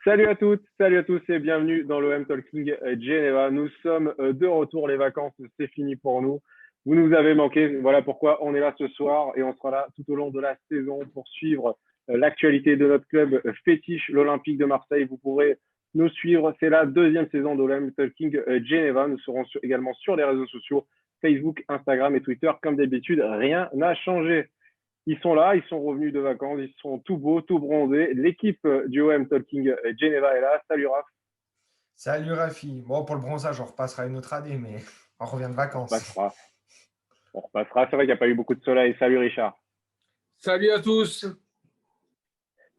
Salut à toutes, salut à tous et bienvenue dans l'OM Talking Geneva. Nous sommes de retour, les vacances, c'est fini pour nous. Vous nous avez manqué, voilà pourquoi on est là ce soir et on sera là tout au long de la saison pour suivre l'actualité de notre club fétiche, l'Olympique de Marseille. Vous pourrez nous suivre, c'est la deuxième saison d'OM Talking Geneva. Nous serons également sur les réseaux sociaux, Facebook, Instagram et Twitter. Comme d'habitude, rien n'a changé. Ils sont là, ils sont revenus de vacances, ils sont tout beaux, tout bronzés. L'équipe du OM Talking Geneva est là. Salut Raph, Salut Rafi. Bon, pour le bronzage, on repassera une autre année, mais on revient de on vacances. repassera. On repassera. C'est vrai qu'il n'y a pas eu beaucoup de soleil. Salut Richard. Salut à tous.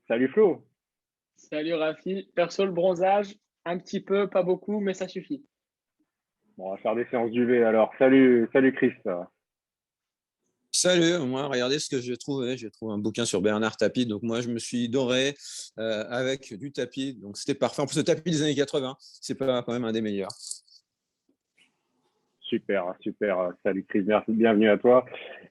Salut Flo. Salut Rafi. Perso, le bronzage, un petit peu, pas beaucoup, mais ça suffit. Bon, on va faire des séances d'UV alors. Salut Chris. Salut, moi, regardez ce que j'ai trouvé. J'ai trouvé un bouquin sur Bernard Tapie. Donc, moi, je me suis doré avec du tapis. Donc, c'était parfait. En plus, le tapis des années 80, c'est pas quand même un des meilleurs. Super, super. Salut Chris, merci, bienvenue à toi.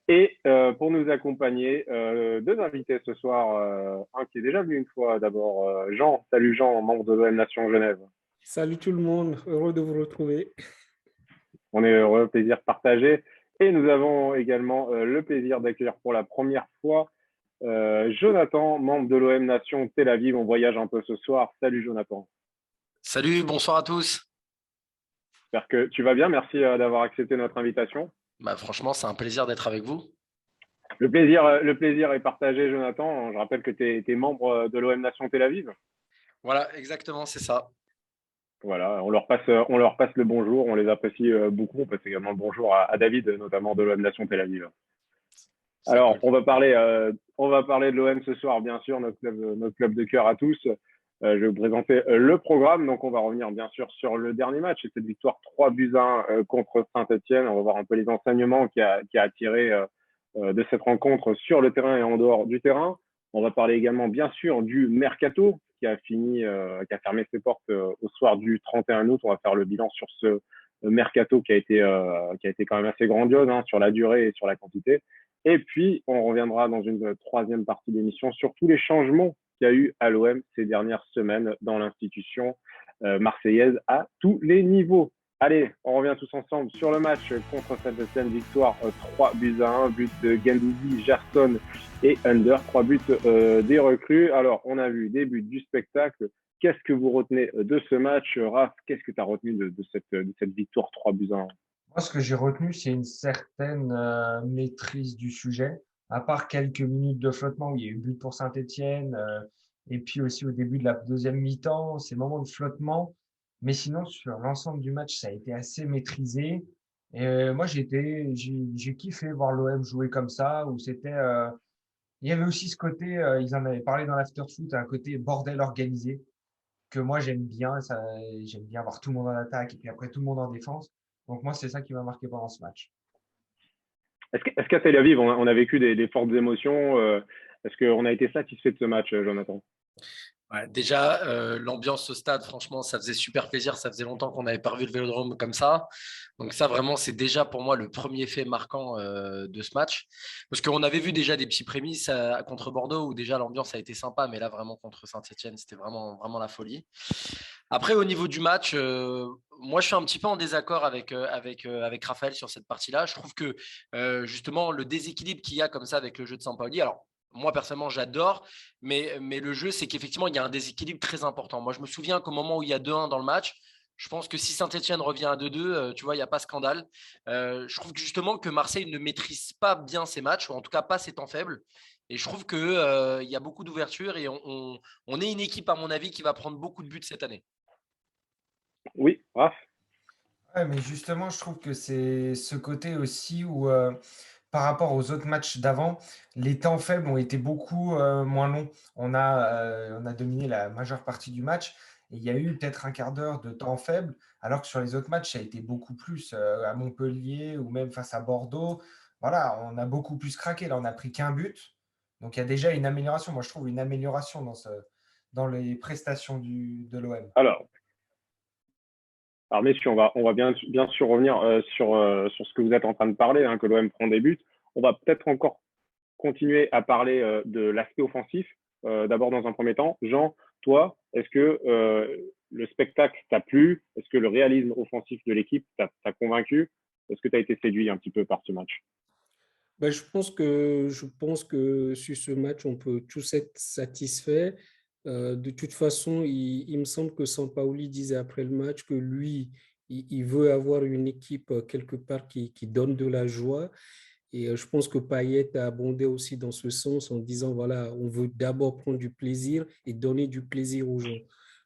Et pour nous accompagner, deux invités ce soir. Un qui est déjà venu une fois d'abord, Jean. Salut Jean, membre de l'OM Nation Genève. Salut tout le monde, heureux de vous retrouver. On est heureux, plaisir partagé. Et nous avons également le plaisir d'accueillir pour la première fois Jonathan, membre de l'OM Nation Tel Aviv. On voyage un peu ce soir. Salut Jonathan. Salut, bonsoir à tous. J'espère que tu vas bien. Merci d'avoir accepté notre invitation. Franchement, c'est un plaisir d'être avec vous. Le plaisir est partagé, Jonathan. Je rappelle que tu es membre de l'OM Nation Tel Aviv. Voilà, exactement, c'est ça. Voilà, on leur passe le bonjour. On les apprécie beaucoup. On passe également le bonjour à David, notamment de l'OM Nation Tel Aviv. Alors, on va parler de l'OM ce soir, bien sûr, notre club de cœur à tous. Je vais vous présenter le programme. Donc, on va revenir, bien sûr, sur le dernier match et cette victoire 3-1 contre Saint-Etienne. On va voir un peu les enseignements qu'il y a à tirer de cette rencontre sur le terrain et en dehors du terrain. On va parler également, bien sûr, du Mercato qui a fermé ses portes au soir du 31 août. On va faire le bilan sur ce Mercato qui a été quand même assez grandiose sur la durée et sur la quantité. Et puis, on reviendra dans une troisième partie de l'émission sur tous les changements qu'il y a eu à l'OM ces dernières semaines dans l'institution marseillaise à tous les niveaux. Allez, on revient tous ensemble sur le match contre Saint-Etienne, victoire 3-1, but de Gendouzi, Gerson et Under, 3 buts des recrues. Alors, on a vu des buts, du spectacle. Qu'est-ce que vous retenez de ce match, Raph? Qu'est-ce que tu as retenu de cette victoire 3-1? Moi, ce que j'ai retenu, c'est une certaine maîtrise du sujet. À part quelques minutes de flottement où il y a eu but pour Saint-Etienne, et puis aussi au début de la deuxième mi-temps, ces moments de flottement. Mais sinon, sur l'ensemble du match, ça a été assez maîtrisé. Et moi, j'ai kiffé voir l'OM jouer comme ça, où il y avait aussi ce côté, ils en avaient parlé dans l'after-foot, un côté bordel organisé que moi j'aime bien. J'aime bien voir tout le monde en attaque et puis après tout le monde en défense. Donc moi, c'est ça qui m'a marqué pendant ce match. Est-ce qu'à Tel Aviv, on a vécu des fortes émotions est-ce qu'on a été satisfait de ce match, Jonathan? Ouais, déjà, l'ambiance au stade, franchement, ça faisait super plaisir. Ça faisait longtemps qu'on n'avait pas revu le Vélodrome comme ça. Donc ça, vraiment, c'est déjà pour moi le premier fait marquant de ce match. Parce qu'on avait vu déjà des petits prémices contre Bordeaux où déjà l'ambiance a été sympa. Mais là, vraiment, contre Saint-Etienne, c'était vraiment, vraiment la folie. Après, au niveau du match, moi, je suis un petit peu en désaccord avec Raphaël sur cette partie-là. Je trouve que justement, le déséquilibre qu'il y a comme ça avec le jeu de Sampaoli, alors moi, personnellement, j'adore, mais le jeu, c'est qu'effectivement, il y a un déséquilibre très important. Moi, je me souviens qu'au moment où il y a 2-1 dans le match, je pense que si Saint-Etienne revient à 2-2, tu vois, il n'y a pas scandale. Je trouve justement que Marseille ne maîtrise pas bien ses matchs, ou en tout cas pas ses temps faibles. Et je trouve qu'il y a beaucoup d'ouverture et on est une équipe, à mon avis, qui va prendre beaucoup de buts cette année. Oui, Raph. Ouais, mais justement, je trouve que c'est ce côté aussi où, par rapport aux autres matchs d'avant, les temps faibles ont été beaucoup moins longs. On a dominé la majeure partie du match et il y a eu peut-être un quart d'heure de temps faible, alors que sur les autres matchs, ça a été beaucoup plus à Montpellier ou même face à Bordeaux. Voilà, on a beaucoup plus craqué. Là, on n'a pris qu'un but. Donc, il y a déjà une amélioration. Moi, je trouve une amélioration dans les prestations de l'OM. Alors messieurs, on va bien sûr revenir sur ce que vous êtes en train de parler, que l'OM prend des buts. On va peut-être encore continuer à parler de l'aspect offensif. D'abord, dans un premier temps, Jean, Toi, est-ce que le spectacle t'a plu? Est-ce que le réalisme offensif de l'équipe t'a convaincu? Est-ce que tu as été séduit un petit peu par ce match? Ben, je pense que sur ce match, on peut tous être satisfaits. De toute façon, il me semble que Sampaoli disait après le match que lui, il veut avoir une équipe quelque part qui donne de la joie. Et je pense que Payet a abondé aussi dans ce sens en disant, voilà, on veut d'abord prendre du plaisir et donner du plaisir aux gens.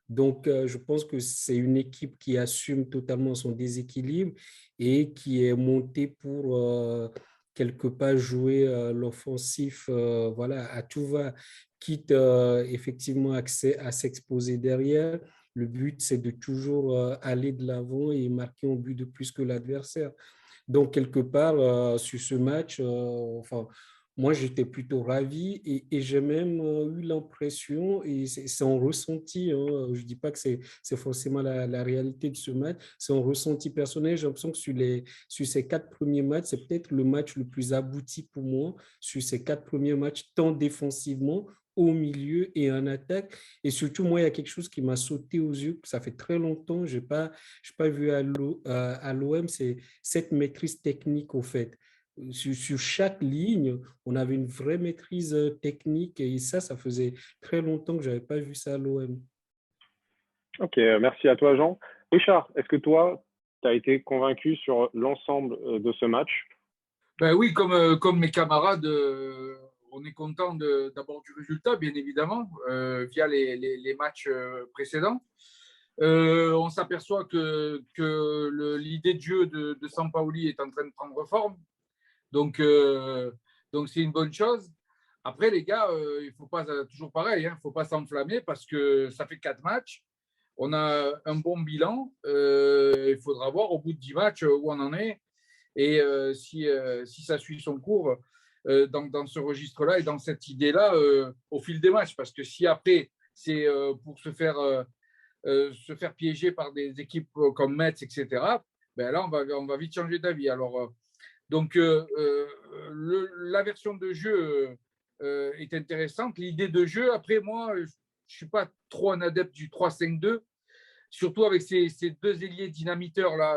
Donc, je pense que c'est une équipe qui assume totalement son déséquilibre et qui est montée pour quelque part jouer l'offensif, voilà, à tout va, quitte effectivement à s'exposer derrière. Le but, c'est de toujours aller de l'avant et marquer un but de plus que l'adversaire. Donc, quelque part, sur ce match, enfin, moi, j'étais plutôt ravi et j'ai même eu l'impression, et c'est un ressenti, hein, je ne dis pas que c'est forcément la réalité de ce match, c'est un ressenti personnel. J'ai l'impression que sur ces 4 premiers matchs, c'est peut-être le match le plus abouti pour moi sur ces 4 premiers matchs, tant défensivement, au milieu et en attaque. Et surtout, moi, il y a quelque chose qui m'a sauté aux yeux, ça fait très longtemps, je n'ai pas vu à l'OM, c'est cette maîtrise technique, au fait. Sur chaque ligne, on avait une vraie maîtrise technique et ça faisait très longtemps que je n'avais pas vu ça à l'OM. Ok, merci à toi, Jean. Richard, est-ce que toi, tu as été convaincu sur l'ensemble de ce match? Ben oui, comme mes camarades, on est content d'abord du résultat, bien évidemment, via les matchs précédents. On s'aperçoit que l'idée de jeu de Sampaoli est en train de prendre forme. Donc c'est une bonne chose. Après, les gars, il ne faut pas, toujours pareil, hein, il ne faut pas s'enflammer parce que ça fait 4 matchs. On a un bon bilan. Il faudra voir au bout de 10 matchs où on en est. Et si ça suit son cours dans ce registre-là et dans cette idée-là au fil des matchs. Parce que si après, c'est pour se faire piéger par des équipes comme Metz, etc., ben là, on va vite changer d'avis. Alors, la version de jeu est intéressante. L'idée de jeu, après, moi, je ne suis pas trop un adepte du 3-5-2, surtout avec ces deux ailiers dynamiteurs là.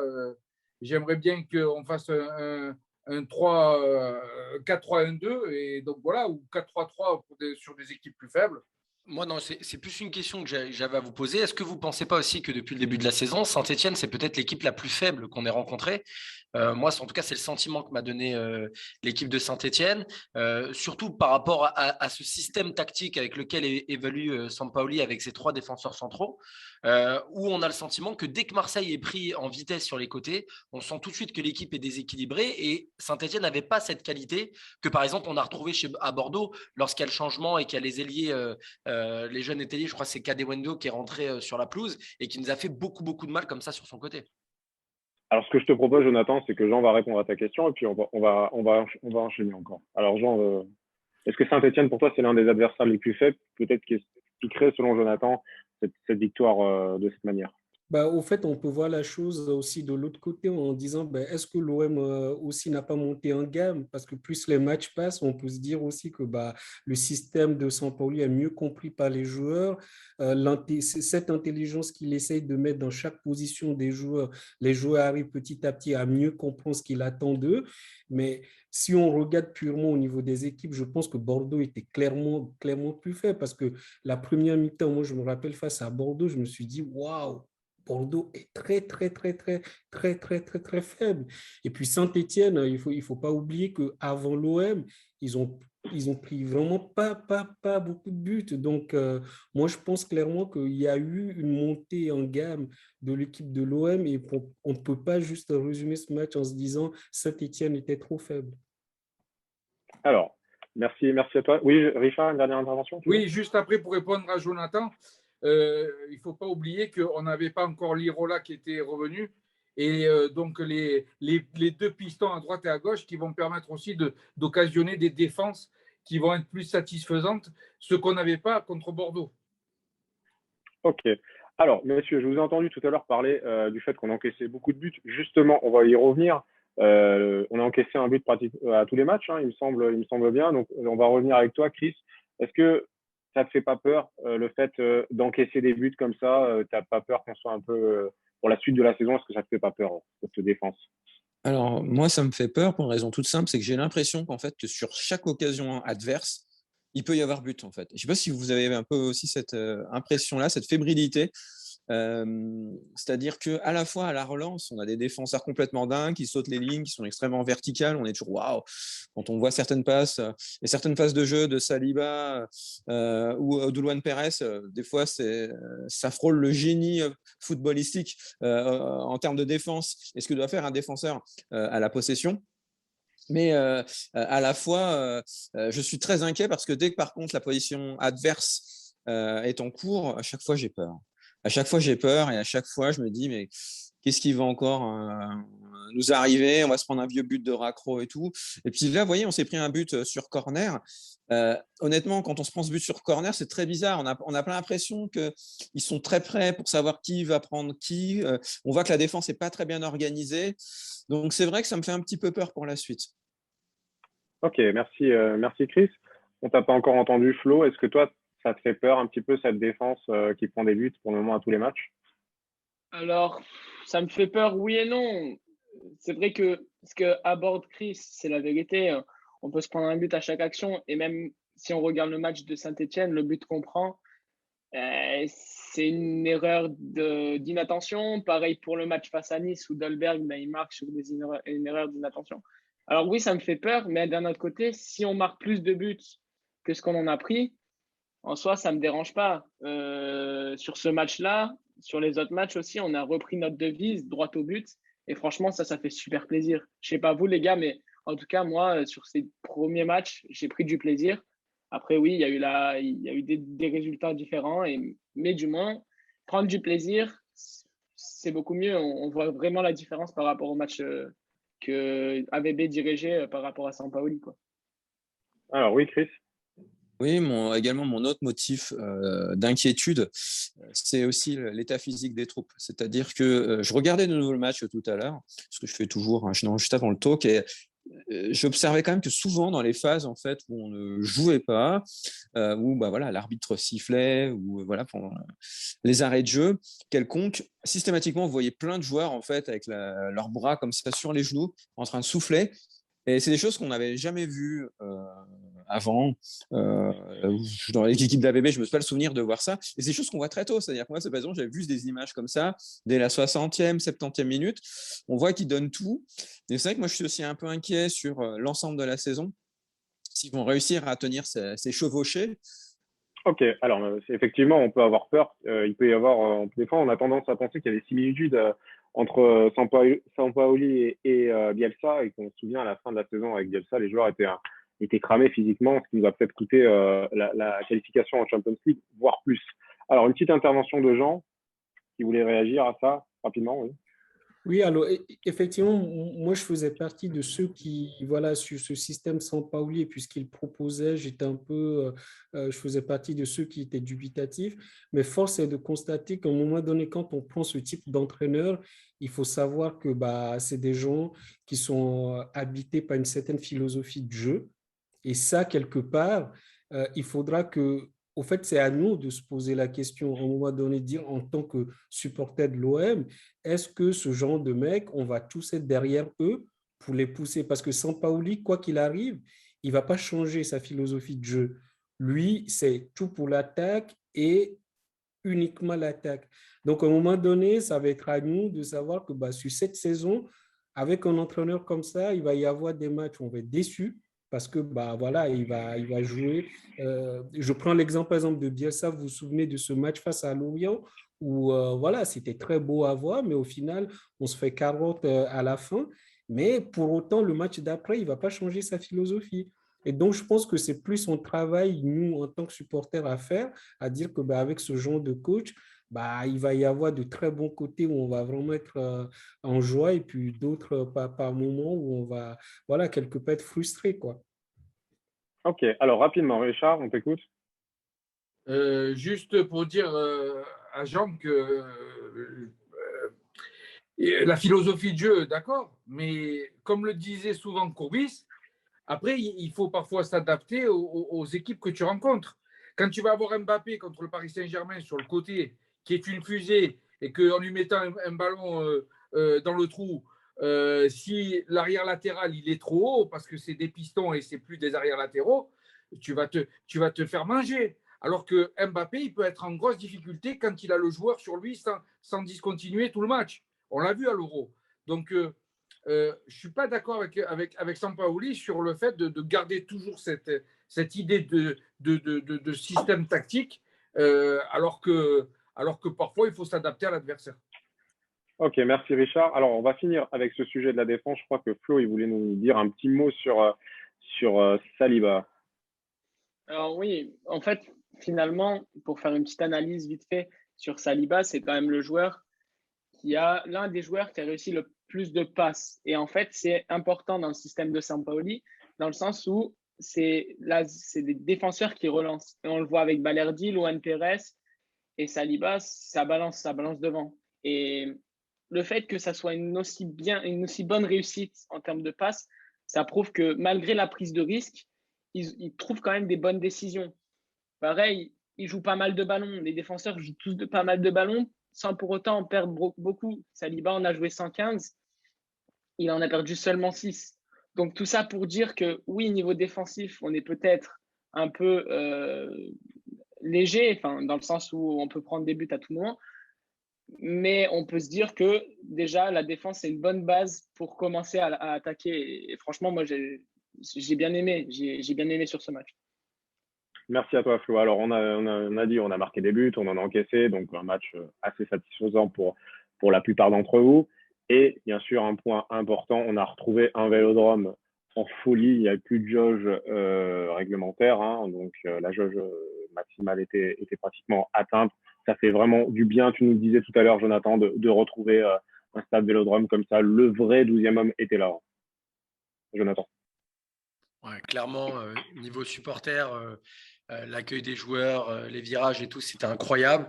J'aimerais bien qu'on fasse un 4-3-1-2 et donc voilà, ou 4-3-3 sur des équipes plus faibles. Moi, non, c'est plus une question que j'avais à vous poser. Est-ce que vous ne pensez pas aussi que depuis le début de la saison, Saint-Etienne, c'est peut-être l'équipe la plus faible qu'on ait rencontrée? Moi, en tout cas, c'est le sentiment que m'a donné l'équipe de Saint-Etienne, surtout par rapport à ce système tactique avec lequel évolue Sampaoli avec ses 3 défenseurs centraux, où on a le sentiment que dès que Marseille est pris en vitesse sur les côtés, on sent tout de suite que l'équipe est déséquilibrée et Saint-Etienne n'avait pas cette qualité que, par exemple, on a retrouvé à Bordeaux lorsqu'il y a le changement et qu'il y a les ailiers. Les jeunes étayés, je crois que c'est Kadewendo qui est rentré sur la pelouse et qui nous a fait beaucoup, beaucoup de mal comme ça sur son côté. Alors, ce que je te propose, Jonathan, c'est que Jean va répondre à ta question et puis on va enchaîner encore. Alors, Jean, est-ce que Saint-Etienne, pour toi, c'est l'un des adversaires les plus faibles, peut-être qui crée, selon Jonathan, cette victoire de cette manière? Bah, au fait, on peut voir la chose aussi de l'autre côté en disant, ben, est-ce que l'OM aussi n'a pas monté en gamme? Parce que plus les matchs passent, on peut se dire aussi que bah, le système de Sampaoli est mieux compris par les joueurs. Cette intelligence qu'il essaye de mettre dans chaque position des joueurs, les joueurs arrivent petit à petit à mieux comprendre ce qu'il attend d'eux. Mais si on regarde purement au niveau des équipes, je pense que Bordeaux était clairement plus faible parce que la première mi-temps, moi je me rappelle face à Bordeaux, je me suis dit, waouh! Bordeaux est très faible. Et puis Saint-Étienne, il faut pas oublier qu'avant l'OM, ils ont pris vraiment pas beaucoup de buts. Donc, moi, je pense clairement qu'il y a eu une montée en gamme de l'équipe de l'OM et on ne peut pas juste résumer ce match en se disant Saint-Étienne était trop faible. Alors, merci à toi. Oui, Richard, une dernière intervention? Oui, juste après, pour répondre à Jonathan, il ne faut pas oublier qu'on n'avait pas encore l'Irola qui était revenu. Et donc, les deux pistons à droite et à gauche qui vont permettre aussi d'occasionner des défenses qui vont être plus satisfaisantes, ce qu'on n'avait pas contre Bordeaux. Ok. Alors, messieurs, je vous ai entendu tout à l'heure parler du fait qu'on encaissait beaucoup de buts. Justement, on va y revenir. On a encaissé un but pratique à tous les matchs, hein, il me semble bien. Donc, on va revenir avec toi, Chris. Est-ce que ça te fait pas peur, le fait d'encaisser des buts comme ça, t'as pas peur qu'on soit un peu pour la suite de la saison, est-ce que ça te fait pas peur, cette défense? Alors, moi, ça me fait peur pour une raison toute simple, c'est que j'ai l'impression qu'en fait, que sur chaque occasion adverse, il peut y avoir but, en fait. Je ne sais pas si vous avez un peu aussi cette impression-là, cette fébrilité. C'est-à-dire qu'à la fois à la relance, on a des défenseurs complètement dingues qui sautent les lignes, qui sont extrêmement verticales. On est toujours waouh quand on voit certaines passes et certaines phases de jeu de Saliba ou de Luan Pérez. Des fois, ça frôle le génie footballistique en termes de défense et ce que doit faire un défenseur à la possession. Mais à la fois, je suis très inquiet parce que dès que par contre la position adverse est en cours, à chaque fois j'ai peur. À chaque fois j'ai peur et à chaque fois je me dis mais qu'est-ce qui va encore nous arriver? On va se prendre un vieux but de raccro et tout. Et puis là, vous voyez, on s'est pris un but sur corner. Honnêtement, quand on se prend ce but sur corner, c'est très bizarre. On a plein l'impression qu'ils sont très prêts pour savoir qui va prendre qui. On voit que la défense n'est pas très bien organisée. Donc c'est vrai que ça me fait un petit peu peur pour la suite. Ok, merci Chris. On t'a pas encore entendu, Flo. Est-ce que toi, ça te fait peur un petit peu cette défense qui prend des buts pour le moment à tous les matchs? Alors, ça me fait peur, oui et non. C'est vrai que ce que aborde Chris, c'est la vérité. On peut se prendre un but à chaque action. Et même si on regarde le match de Saint-Etienne, le but qu'on prend, c'est une erreur d'inattention. Pareil pour le match face à Nice où Dolberg, il marque sur une erreur d'inattention. Alors oui, ça me fait peur, mais d'un autre côté, si on marque plus de buts que ce qu'on en a pris, en soi, ça ne me dérange pas. Sur ce match-là, sur les autres matchs aussi, on a repris notre devise, droit au but. Et franchement, ça fait super plaisir. Je ne sais pas vous, les gars, mais en tout cas, moi, sur ces premiers matchs, j'ai pris du plaisir. Après, oui, il y a eu des résultats différents, mais du moins, prendre du plaisir, c'est beaucoup mieux. On voit vraiment la différence par rapport au match que AVB dirigeait par rapport à Sampaoli, quoi. Alors oui, Chris. Oui, également mon autre motif d'inquiétude, c'est aussi l'état physique des troupes. C'est-à-dire que je regardais de nouveau le match tout à l'heure, ce que je fais toujours juste avant le talk, et j'observais quand même que souvent dans les phases en fait où on ne jouait pas, où bah voilà l'arbitre sifflait, ou voilà pendant les arrêts de jeu quelconques, systématiquement vous voyez plein de joueurs en fait avec leurs bras comme ça sur les genoux en train de souffler. Et c'est des choses qu'on n'avait jamais vues avant. Dans l'équipe d'ABB, je ne me suis pas le souvenir de voir ça. Et c'est des choses qu'on voit très tôt. C'est-à-dire que moi, c'est par exemple, j'avais vu des images comme ça, dès la 60e, 70e minute. On voit qu'ils donnent tout. Et c'est vrai que moi, je suis aussi un peu inquiet sur l'ensemble de la saison, s'ils vont réussir à tenir ces chevauchés. Ok, alors effectivement, on peut avoir peur. Il peut y avoir, des fois, on a tendance à penser qu'il y a des similitudes entre Sampaoli et Bielsa, et qu'on se souvient à la fin de la saison avec Bielsa, les joueurs étaient cramés physiquement, ce qui nous a peut-être coûté la qualification en Champions League, voire plus. Alors, une petite intervention de Jean qui voulait réagir à ça rapidement, oui. Oui, alors effectivement, moi je faisais partie de ceux qui, voilà, sur ce système Sampaoli, et puis ce qu'il proposait, j'étais un peu, je faisais partie de ceux qui étaient dubitatifs, mais force est de constater qu'à un moment donné, quand on prend ce type d'entraîneur, il faut savoir que bah, c'est des gens qui sont habités par une certaine philosophie de jeu, et ça, quelque part, il faudra que, au fait, c'est à nous de se poser la question, à un moment donné, de dire en tant que supporter de l'OM, est-ce que ce genre de mecs, on va tous être derrière eux pour les pousser? Parce que Sampaoli, quoi qu'il arrive, il ne va pas changer sa philosophie de jeu. Lui, c'est tout pour l'attaque et uniquement l'attaque. Donc, à un moment donné, ça va être à nous de savoir que bah, sur cette saison, avec un entraîneur comme ça, il va y avoir des matchs où on va être déçu parce que bah, voilà, il va jouer. Je prends l'exemple, par exemple, de Bielsa. Vous vous souvenez de ce match face à Lorient où voilà, c'était très beau à voir, mais au final, on se fait carotte à la fin. Mais pour autant, le match d'après, il ne va pas changer sa philosophie. Et donc, je pense que c'est plus son travail, nous, en tant que supporters, à faire, à dire que bah, avec ce genre de coach, bah, il va y avoir de très bons côtés où on va vraiment être en joie, et puis d'autres par moments où on va, voilà, quelque part être frustré, quoi. Ok, alors rapidement, Richard, on t'écoute. Juste pour dire à Jean que la philosophie de jeu, d'accord, mais comme le disait souvent Courbis, après, il faut parfois s'adapter aux équipes que tu rencontres. Quand tu vas avoir Mbappé contre le Paris Saint-Germain sur le côté, qui est une fusée, et qu'en lui mettant un ballon dans le trou, si l'arrière latéral il est trop haut, parce que c'est des pistons et c'est plus des arrières latéraux, tu vas te faire manger. Alors que Mbappé, il peut être en grosse difficulté quand il a le joueur sur lui sans discontinuer tout le match. On l'a vu à l'Euro. Donc, je ne suis pas d'accord avec Sampaoli sur le fait de garder toujours cette idée de système tactique, alors que parfois, il faut s'adapter à l'adversaire. Ok, merci Richard. Alors, on va finir avec ce sujet de la défense. Je crois que Flo, il voulait nous dire un petit mot sur Saliba. Alors oui, en fait, finalement, pour faire une petite analyse vite fait sur Saliba, c'est quand même l'un des joueurs qui a réussi le plus de passes. Et en fait, c'est important dans le système de Sampaoli, dans le sens où c'est des défenseurs qui relancent. Et on le voit avec Balerdi, Luan Pérez et Saliba, ça balance devant. Et le fait que ça soit une aussi bonne réussite en termes de passes, ça prouve que malgré la prise de risque, ils trouvent quand même des bonnes décisions. Pareil, ils jouent pas mal de ballons. Les défenseurs jouent tous pas mal de ballons sans pour autant en perdre beaucoup. Saliba en a joué 115, il en a perdu seulement 6. Donc tout ça pour dire que oui, niveau défensif, on est peut-être un peu léger, dans le sens où on peut prendre des buts à tout moment. Mais on peut se dire que déjà, la défense, c'est une bonne base pour commencer à attaquer. Et franchement, moi, j'ai bien aimé. J'ai bien aimé sur ce match. Merci à toi, Flo. Alors, on a dit, on a marqué des buts, on en a encaissé, donc un match assez satisfaisant pour la plupart d'entre vous. Et bien sûr, un point important, on a retrouvé un Vélodrome en folie. Il n'y a plus de jauge réglementaire, hein, donc la jauge maximale était pratiquement atteinte. Ça fait vraiment du bien. Tu nous le disais tout à l'heure, Jonathan, de retrouver un stade Vélodrome comme ça. Le vrai 12e homme était là. Jonathan. Ouais, clairement, niveau supporter, l'accueil des joueurs, les virages et tout, c'était incroyable.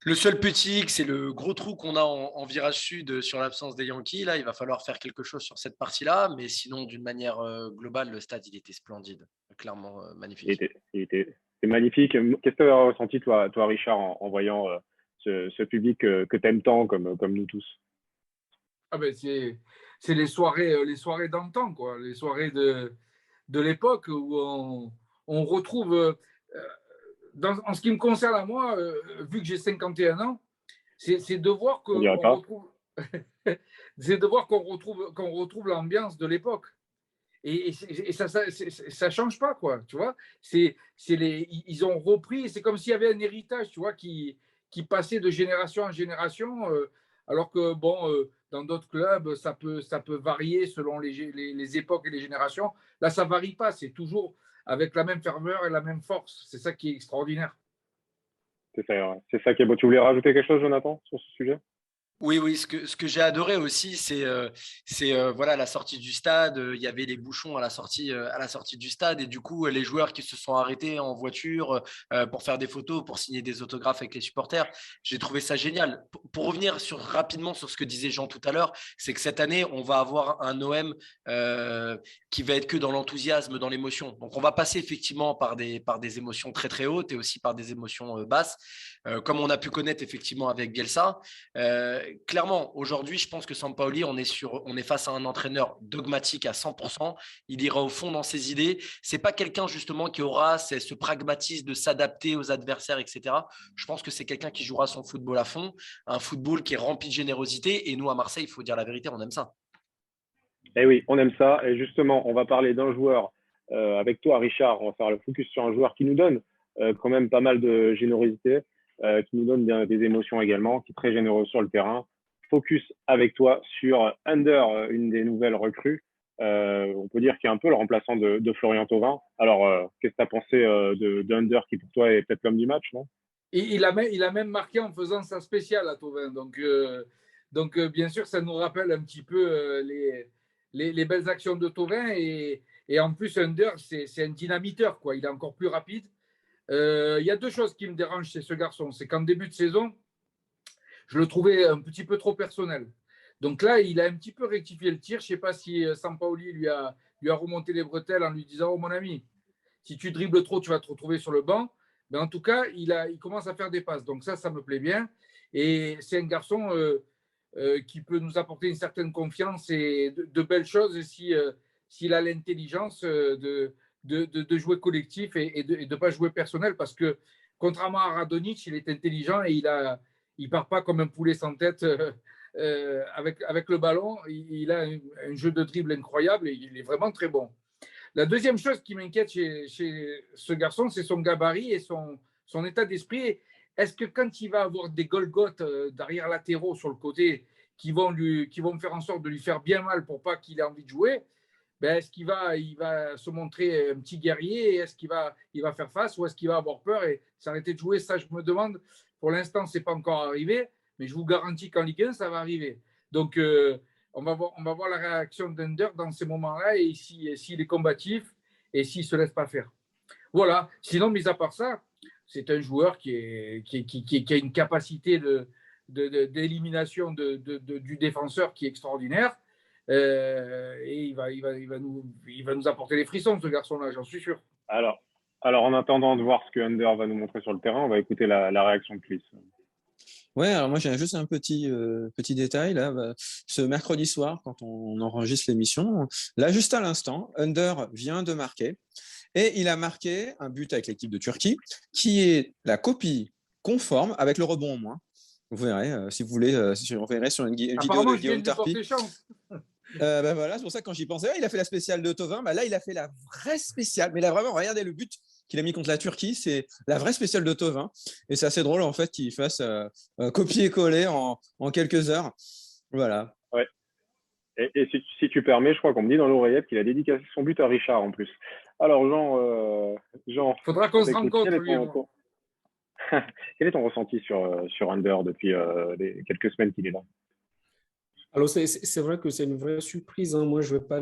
Le seul petit X, c'est le gros trou qu'on a en virage sud sur l'absence des Yankees. Là, il va falloir faire quelque chose sur cette partie-là. Mais sinon, d'une manière globale, le stade, il était splendide. Clairement, magnifique. C'était magnifique. Qu'est-ce que tu as ressenti, toi Richard, en voyant ce public que tu aimes tant, comme nous tous? Ah ben c'est les soirées d'antan, quoi. Les soirées de l'époque où on retrouve, en ce qui me concerne à moi, vu que j'ai 51 ans, c'est de voir qu'on retrouve, c'est de voir qu'on retrouve l'ambiance de l'époque. Et ça change pas, quoi, tu vois. Ils ont repris, c'est comme s'il y avait un héritage, tu vois, qui passait de génération en génération, alors que, bon, dans d'autres clubs, ça peut varier selon les époques et les générations. Là, ça varie pas, c'est toujours avec la même ferveur et la même force. C'est ça qui est extraordinaire. C'est ça qui est beau. Tu voulais rajouter quelque chose, Jonathan, sur ce sujet? Oui, ce que j'ai adoré aussi, c'est voilà, la sortie du stade. Il y avait les bouchons à la sortie du stade et du coup, les joueurs qui se sont arrêtés en voiture pour faire des photos, pour signer des autographes avec les supporters. J'ai trouvé ça génial. Pour revenir rapidement sur ce que disait Jean tout à l'heure, c'est que cette année, on va avoir un OM qui va être que dans l'enthousiasme, dans l'émotion. Donc, on va passer effectivement par des émotions très, très hautes et aussi par des émotions basses, comme on a pu connaître effectivement avec Bielsa. Clairement, aujourd'hui, je pense que Sampaoli, on est face à un entraîneur dogmatique à 100%. Il ira au fond dans ses idées. C'est pas quelqu'un justement qui aura ce pragmatisme de s'adapter aux adversaires, etc. Je pense que c'est quelqu'un qui jouera son football à fond, un football qui est rempli de générosité. Et nous, à Marseille, il faut dire la vérité, on aime ça. Eh oui, on aime ça. Et justement, on va parler d'un joueur avec toi, Richard. On va faire le focus sur un joueur qui nous donne quand même pas mal de générosité. Qui nous donne des émotions également, qui est très généreux sur le terrain. Focus avec toi sur Under, une des nouvelles recrues. On peut dire qu'il est un peu le remplaçant de Florian Thauvin. Alors, qu'est-ce que tu as pensé d'Under, qui pour toi est peut-être l'homme du match, non? Il a même marqué en faisant sa spéciale à Thauvin. Donc bien sûr, ça nous rappelle un petit peu les belles actions de Thauvin. Et en plus, Under, c'est un dynamiteur, quoi. Il est encore plus rapide. Il y a deux choses qui me dérangent chez ce garçon. C'est qu'en début de saison, je le trouvais un petit peu trop personnel. Donc là, il a un petit peu rectifié le tir. Je ne sais pas si Sampaoli lui a remonté les bretelles en lui disant « Oh mon ami, si tu dribbles trop, tu vas te retrouver sur le banc. Mais en tout cas, il commence à faire des passes. Donc ça me plaît bien. Et c'est un garçon qui peut nous apporter une certaine confiance et de belles choses s'il a l'intelligence de jouer collectif et de ne pas jouer personnel. Parce que contrairement à Radonjic, il est intelligent et il part pas comme un poulet sans tête avec le ballon. Il a un jeu de dribble incroyable et il est vraiment très bon. La deuxième chose qui m'inquiète chez ce garçon, c'est son gabarit et son état d'esprit. Est-ce que quand il va avoir des Golgoth d'arrière latéraux sur le côté qui vont faire en sorte de lui faire bien mal pour pas qu'il ait envie de jouer, ben est-ce qu'il va se montrer un petit guerrier et est-ce qu'il va faire face ou est-ce qu'il va avoir peur et s'arrêter de jouer? Ça, je me demande. Pour l'instant, c'est pas encore arrivé, mais je vous garantis qu'en Ligue 1, ça va arriver. Donc, on va voir la réaction d'Under dans ces moments-là et s'il est combatif et s'il ne se laisse pas faire. Voilà. Sinon, mis à part ça, c'est un joueur qui a une capacité d'élimination du défenseur qui est extraordinaire. Et il va nous apporter les frissons, ce garçon-là, j'en suis sûr. Alors, en attendant de voir ce que Under va nous montrer sur le terrain, on va écouter la réaction de Chris. Ouais, alors moi j'ai juste un petit détail là. Ce mercredi soir, quand on enregistre l'émission, là juste à l'instant, Under vient de marquer et il a marqué un but avec l'équipe de Turquie qui est la copie conforme avec le rebond en moins. Vous verrez, si vous voulez, on verrait sur une vidéo de Guillaume Tarpi. Voilà, c'est pour ça que quand j'y pensais, il a fait la spéciale de Thauvin. Là, il a fait la vraie spéciale. Mais là, vraiment, regardez le but qu'il a mis contre la Turquie, c'est la vraie spéciale de Thauvin. Et c'est assez drôle, en fait, qu'il fasse copier-coller en quelques heures. Voilà. Ouais. Et si tu permets, je crois qu'on me dit dans l'oreillette qu'il a dédicacé son but à Richard en plus. Alors, Jean, faudra qu'on se rencontre, lui. Quel est ton ressenti sur Under depuis les quelques semaines qu'il est là? Alors, c'est vrai que c'est une vraie surprise, hein. Moi, je vais pas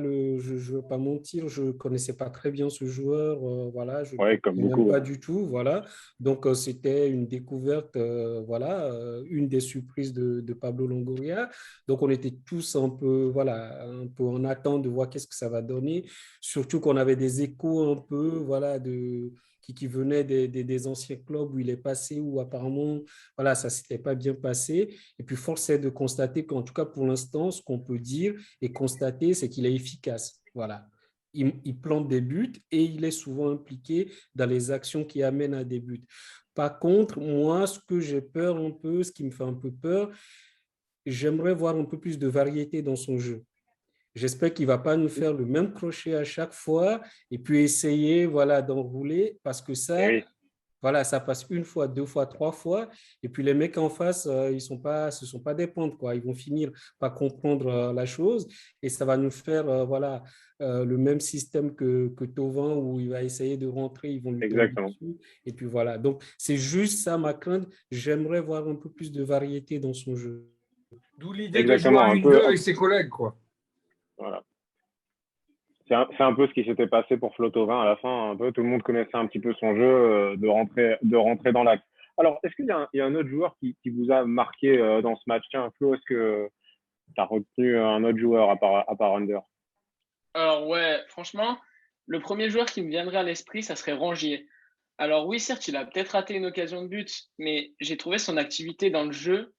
mentir, je ne connaissais pas très bien ce joueur. Voilà, je ne comme connais beaucoup. pas du tout. Voilà. Donc, c'était une découverte, voilà, une des surprises de Pablo Longoria. Donc, on était tous un peu en attente de voir qu'est-ce que ça va donner. Surtout qu'on avait des échos un peu, voilà, qui venaient des anciens clubs où il est passé, où apparemment, voilà, ça ne s'était pas bien passé. Et puis, force est de constater qu'en tout cas, pour l'instant, ce qu'on peut dire et constater, c'est qu'il est efficace. Voilà. Il plante des buts et il est souvent impliqué dans les actions qui amènent à des buts. Par contre, moi, ce que j'ai peur un peu, ce qui me fait un peu peur, j'aimerais voir un peu plus de variété dans son jeu. J'espère qu'il ne va pas nous faire le même crochet à chaque fois et puis essayer, voilà, d'enrouler parce que ça, voilà, ça passe une fois, deux fois, trois fois. Et puis les mecs en face, ce sont pas des pontes, quoi. Ils vont finir par comprendre la chose et ça va nous faire le même système que Thauvin où il va essayer de rentrer, ils vont lui tomber dessus. Et puis voilà. Donc c'est juste ça ma crainte. J'aimerais voir un peu plus de variété dans son jeu. D'où l'idée de jouer à 1-2 avec ses collègues, quoi. Voilà. C'est un peu ce qui s'était passé pour Flo Thauvin à la fin. Un peu, tout le monde connaissait un petit peu son jeu, de rentrer dans l'axe. Alors, est-ce qu'il y a un autre joueur qui vous a marqué dans ce match? Tiens, Flo, est-ce que tu as retenu un autre joueur à part Under? Alors ouais, franchement, le premier joueur qui me viendrait à l'esprit, ça serait Rongier. Alors oui, certes, il a peut-être raté une occasion de but, mais j'ai trouvé son activité dans le jeu,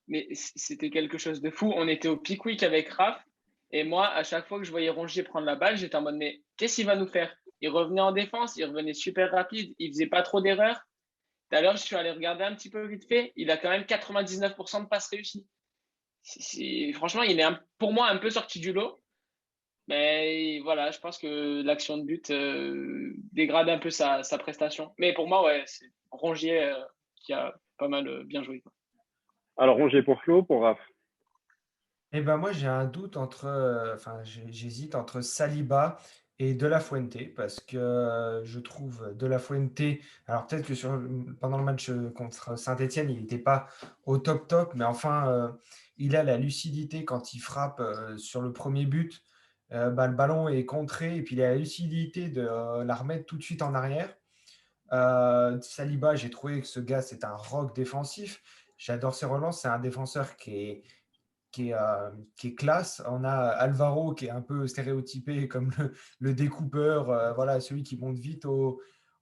mais c'était quelque chose de fou. On était au Pickwick avec Raph. Et moi, à chaque fois que je voyais Rongier prendre la balle, j'étais en mode, mais qu'est-ce qu'il va nous faire? Il revenait en défense, il revenait super rapide, il faisait pas trop d'erreurs. Tout à l'heure, je suis allé regarder un petit peu vite fait, il a quand même 99% de passes réussies. Franchement, il est pour moi un peu sorti du lot. Mais voilà, je pense que l'action de but dégrade un peu sa prestation. Mais pour moi, ouais, c'est Rongier qui a pas mal bien joué, quoi. Alors, Rongier pour Flo, pour Raph? Eh ben moi j'ai un doute j'hésite entre Saliba et De La Fuente parce que je trouve De La Fuente, alors peut-être que pendant le match contre Saint-Étienne, il n'était pas au top, mais enfin il a la lucidité quand il frappe sur le premier but, le ballon est contré et puis il a la lucidité de la remettre tout de suite en arrière. Saliba, j'ai trouvé que ce gars c'est un rock défensif. J'adore ses relances, c'est un défenseur qui est classe. On a Alvaro qui est un peu stéréotypé comme le découpeur, voilà, celui qui monte vite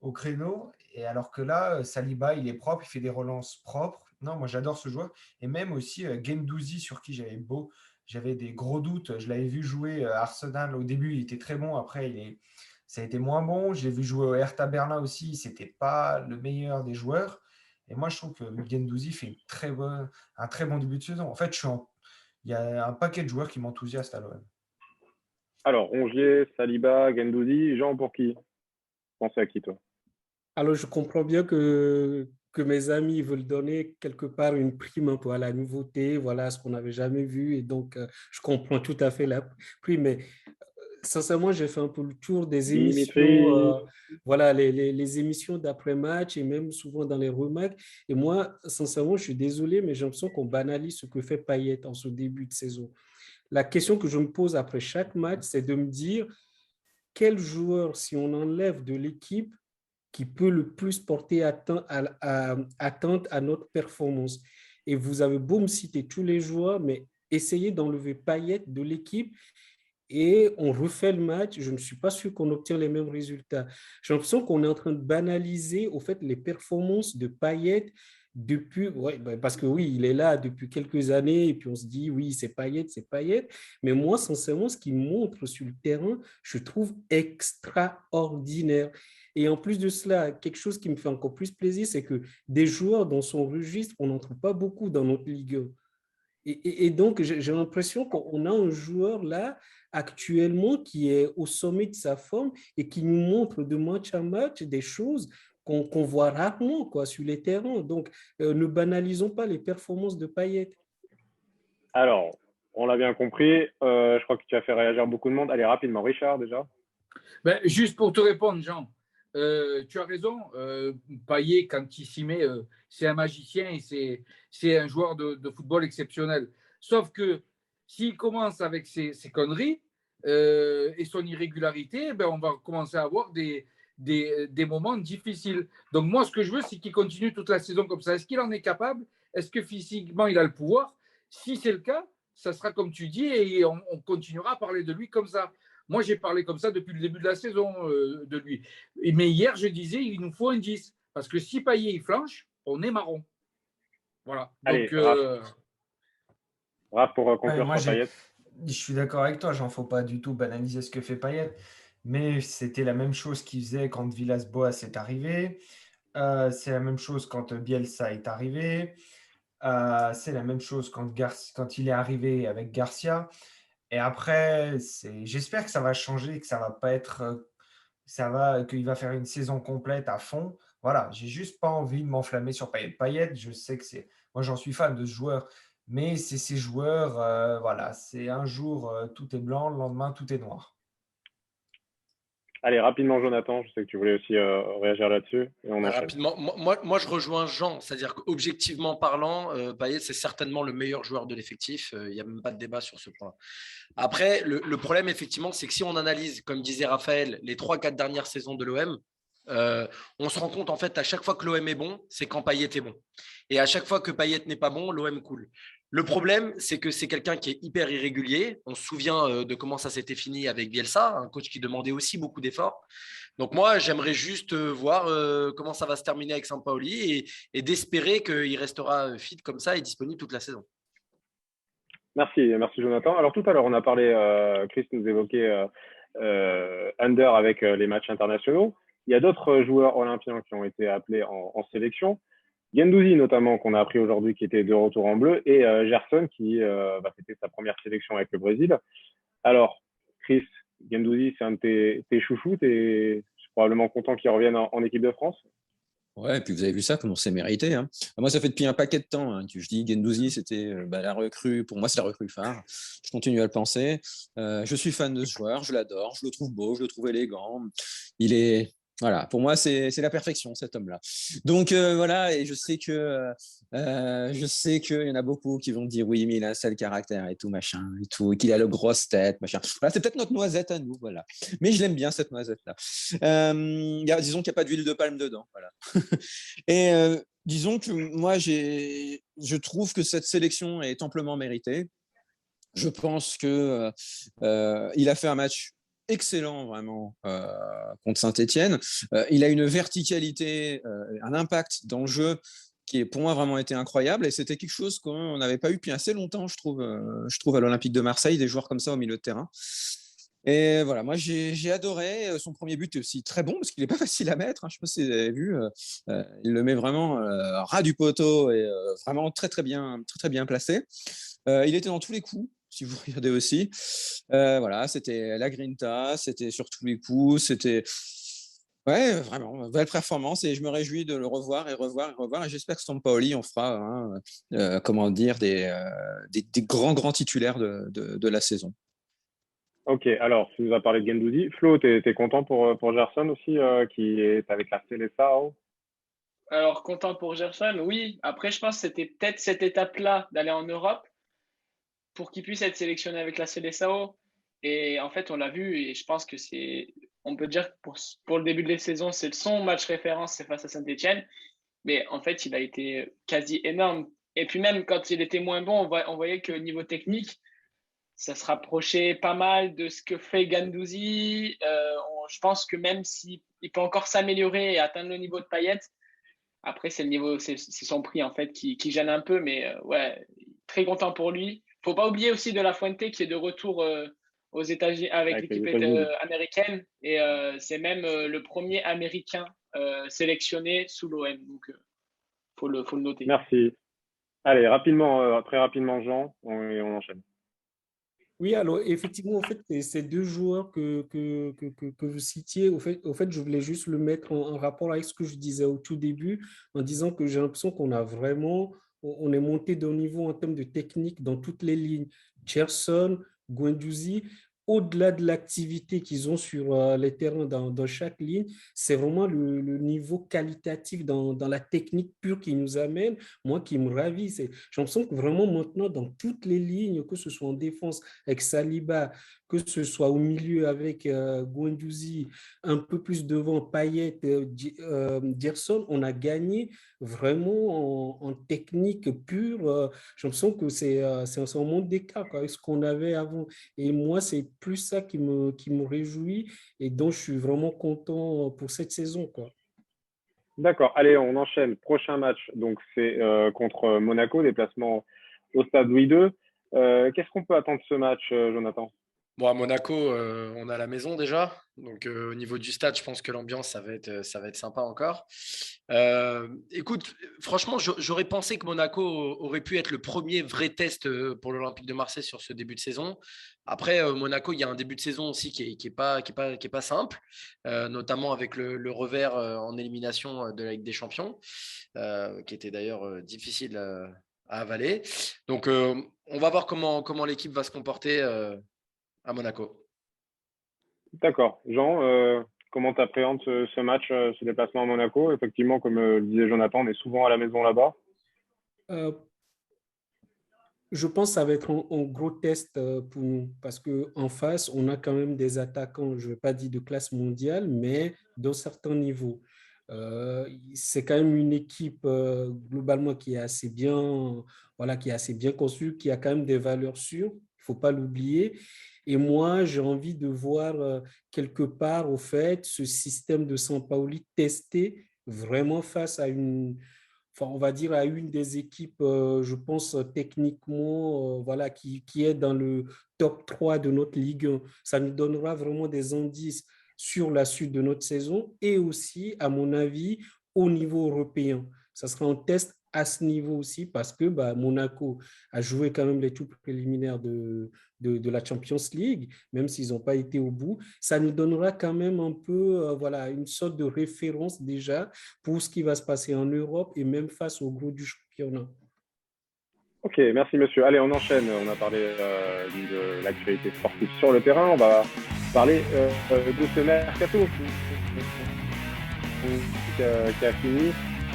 au créneau. Et alors que là, Saliba, il est propre, il fait des relances propres. Non, moi j'adore ce joueur. Et même aussi Guendouzi, sur qui j'avais des gros doutes. Je l'avais vu jouer à Arsenal au début, il était très bon. Après, ça a été moins bon. J'ai vu jouer au Hertha Berlin aussi, c'était pas le meilleur des joueurs. Et moi, je trouve que Guendouzi fait un très bon début de saison. En fait, il y a un paquet de joueurs qui m'enthousiasment à l'OM. Alors, Rongier, Saliba, Gendouzi, Jean, pour qui? Pensez à qui, toi? Alors, je comprends bien que mes amis veulent donner quelque part une prime un peu à la nouveauté, voilà ce qu'on n'avait jamais vu. Et donc, je comprends tout à fait la prime. Mais sincèrement, j'ai fait un peu le tour des émissions, Dimitri. voilà, les émissions d'après-match et même souvent dans les remarques. Et moi, sincèrement, je suis désolé, mais j'ai l'impression qu'on banalise ce que fait Payet en ce début de saison. La question que je me pose après chaque match, c'est de me dire quel joueur, si on enlève de l'équipe, qui peut le plus porter atteinte à notre performance. Et vous avez beau me citer tous les joueurs, mais essayez d'enlever Payet de l'équipe et on refait le match. Je ne suis pas sûr qu'on obtient les mêmes résultats. J'ai l'impression qu'on est en train de banaliser au fait les performances de Payet depuis, ouais, parce que oui, il est là depuis quelques années et puis on se dit oui, c'est Payet, c'est Payet. Mais moi, sincèrement, ce qu'il montre sur le terrain, je trouve extraordinaire. Et en plus de cela, quelque chose qui me fait encore plus plaisir, c'est que des joueurs dans son registre, on n'en trouve pas beaucoup dans notre Ligue 1. Et donc, j'ai l'impression qu'on a un joueur là actuellement qui est au sommet de sa forme et qui nous montre de match à match des choses qu'on voit rarement quoi, sur les terrains. Donc, ne banalisons pas les performances de Payet. Alors, on l'a bien compris. Je crois que tu as fait réagir beaucoup de monde. Allez, rapidement, Richard, déjà. Ben, juste pour te répondre, Jean, tu as raison. Payet, quand il s'y met, c'est un magicien et c'est un joueur de football exceptionnel. Sauf que s'il commence avec ses conneries et son irrégularité, ben, on va commencer à avoir des moments difficiles. Donc moi, ce que je veux, c'est qu'il continue toute la saison comme ça. Est-ce qu'il en est capable? Est-ce que physiquement, il a le pouvoir? Si c'est le cas, ça sera comme tu dis et on continuera à parler de lui comme ça. Moi, j'ai parlé comme ça depuis le début de la saison de lui. Mais hier, je disais, il nous faut un 10. Parce que si Payet il flanche, on est marron. Voilà. Allez, Donc, Raph, pour conclure Moi, sur Payet. je suis d'accord avec toi, j'en faut pas du tout banaliser ce que fait Payet, mais c'était la même chose qu'il faisait quand Villas-Boas est arrivé. C'est la même chose quand Bielsa est arrivé. C'est la même chose quand il est arrivé avec Garcia. Et après, j'espère que ça va changer, que ça va pas être, qu'il va faire une saison complète à fond. Voilà, j'ai juste pas envie de m'enflammer sur Payet. Payet, je sais que moi j'en suis fan de ce joueur, mais c'est ces joueurs, voilà, c'est un jour tout est blanc, le lendemain tout est noir. Allez, rapidement, Jonathan. Je sais que tu voulais aussi réagir là-dessus. Et on enchaîne. Rapidement, moi, je rejoins Jean, c'est-à-dire qu'objectivement parlant, Payet, c'est certainement le meilleur joueur de l'effectif. Il n'y a même pas de débat sur ce point. Après, le problème, effectivement, c'est que si on analyse, comme disait Raphaël, les 3-4 dernières saisons de l'OM, on se rend compte, en fait, à chaque fois que l'OM est bon, c'est quand Payet est bon. Et à chaque fois que Payet n'est pas bon, l'OM coule. Le problème, c'est que c'est quelqu'un qui est hyper irrégulier. On se souvient de comment ça s'était fini avec Bielsa, un coach qui demandait aussi beaucoup d'efforts. Donc moi, j'aimerais juste voir comment ça va se terminer avec Sampaoli et d'espérer qu'il restera fit comme ça et disponible toute la saison. Merci Jonathan. Alors tout à l'heure, on a parlé, Chris nous évoquait Under avec les matchs internationaux. Il y a d'autres joueurs olympiens qui ont été appelés en sélection. Guendouzi notamment, qu'on a appris aujourd'hui, qui était de retour en bleu, et Gerson qui va fêter sa première sélection avec le Brésil. Alors, Chris, Guendouzi, c'est un de tes chouchous, t'es probablement content qu'il revienne en équipe de France. Ouais, et puis vous avez vu ça, comment c'est mérité. Hein. Moi, ça fait depuis un paquet de temps que je dis Guendouzi, c'était la recrue. Pour moi, c'est la recrue phare. Je continue à le penser. Je suis fan de ce joueur, je l'adore, je le trouve beau, je le trouve élégant. Il est. Voilà, pour moi, c'est la perfection, cet homme-là. Donc, voilà, et je sais qu'il y en a beaucoup qui vont dire oui, mais il a un sale caractère et tout, machin, et tout, et qu'il a le grosse tête, machin. Voilà, c'est peut-être notre noisette à nous, voilà. Mais je l'aime bien, cette noisette-là. Disons qu'il n'y a pas d'huile de palme dedans, voilà. Et disons que moi, je trouve que cette sélection est amplement méritée. Je pense qu'il a fait un match excellent vraiment contre Saint-Étienne. Il a une verticalité, un impact dans le jeu qui, pour moi, vraiment été incroyable. Et c'était quelque chose qu'on n'avait pas eu depuis assez longtemps, je trouve à l'Olympique de Marseille, des joueurs comme ça au milieu de terrain. Et voilà, moi, j'ai adoré. Son premier but est aussi très bon parce qu'il n'est pas facile à mettre. Je ne sais pas si vous avez vu. Il le met vraiment ras du poteau et vraiment très, très bien placé. Il était dans tous les coups, si vous regardez aussi. Voilà, c'était la grinta, c'était sur tous les coups, c'était ouais, vraiment, belle performance et je me réjouis de le revoir et j'espère que Sampaoli en fera comment dire, des grands titulaires de la saison. Ok, alors, tu nous as parlé de Guendouzi. Flo, t'es content pour Gerson aussi, qui est avec la Seleção? Alors, content pour Gerson, oui. Après, je pense que c'était peut-être cette étape-là d'aller en Europe pour qu'il puisse être sélectionné avec la Seleção. Et en fait, on l'a vu et je pense que on peut dire que pour le début de la saison, c'est son match référence, c'est face à Saint-Etienne. Mais en fait, il a été quasi énorme. Et puis même quand il était moins bon, on voyait que niveau technique, ça se rapprochait pas mal de ce que fait Guendouzi. Je pense que même s'il peut encore s'améliorer et atteindre le niveau de Payet, après, c'est son prix en fait qui gêne un peu. Mais ouais, très content pour lui. Faut pas oublier aussi de La Fuente qui est de retour aux États-Unis avec Avec les l'équipe États-Unis. américaine. Et c'est même le premier Américain sélectionné sous l'OM. Donc, faut le noter. Merci. Allez, rapidement, très rapidement, Jean, et on enchaîne. Oui, alors effectivement, en fait, ces deux joueurs que vous citiez, au fait, je voulais juste le mettre en rapport avec ce que je disais au tout début, en disant que j'ai l'impression qu'on a vraiment, on est monté d'un niveau en termes de technique dans toutes les lignes. Gerson, Guendouzi, au-delà de l'activité qu'ils ont sur les terrains dans chaque ligne, c'est vraiment le niveau qualitatif dans la technique pure qui nous amène, moi, qui me ravit. J'ai l'impression que vraiment maintenant, dans toutes les lignes, que ce soit en défense, avec Saliba, que ce soit au milieu avec Guendouzi, un peu plus devant Payet, Gerson, on a gagné vraiment en technique pure. J'ai l'impression que c'est un monde d'écart avec ce qu'on avait avant. Et moi, c'est plus ça qui me réjouit et dont je suis vraiment content pour cette saison, quoi. D'accord, allez, on enchaîne. Prochain match, donc c'est contre Monaco, déplacement au stade Louis II. Qu'est-ce qu'on peut attendre de ce match, Jonathan? Bon, à Monaco, on a la maison déjà. Donc, au niveau du stade, je pense que l'ambiance, ça va être sympa encore. Écoute, franchement, j'aurais pensé que Monaco aurait pu être le premier vrai test pour l'Olympique de Marseille sur ce début de saison. Après, Monaco, il y a un début de saison aussi qui est pas simple, notamment avec le revers en élimination de la Ligue des Champions, qui était d'ailleurs difficile à avaler. Donc, on va voir comment l'équipe va se comporter à Monaco. D'accord. Jean, comment tu appréhendes ce match, ce déplacement à Monaco? Effectivement, comme le disait Jonathan, on est souvent à la maison là-bas. Euh, Je pense que ça va être un gros test pour nous parce qu'en face, on a quand même des attaquants, je ne vais pas dire de classe mondiale, mais d'un certain niveau. C'est quand même une équipe globalement qui est assez bien, voilà, qui est assez bien conçue, qui a quand même des valeurs sûres, il ne faut pas l'oublier. Et moi, j'ai envie de voir quelque part, au fait, ce système de Sampaoli testé vraiment face à enfin, on va dire à une des équipes, je pense, techniquement, voilà, qui est dans le top 3 de notre Ligue 1. Ça nous donnera vraiment des indices sur la suite de notre saison et aussi, à mon avis, au niveau européen. Ça sera un test à ce niveau aussi parce que bah, Monaco a joué quand même les tours préliminaires de la Champions League, même s'ils n'ont pas été au bout. Ça nous donnera quand même un peu voilà, une sorte de référence déjà pour ce qui va se passer en Europe et même face au gros du championnat. Ok, merci monsieur. Allez, on enchaîne. On a parlé de l'actualité sportive sur le terrain. On va parler de ce mercato qui a fini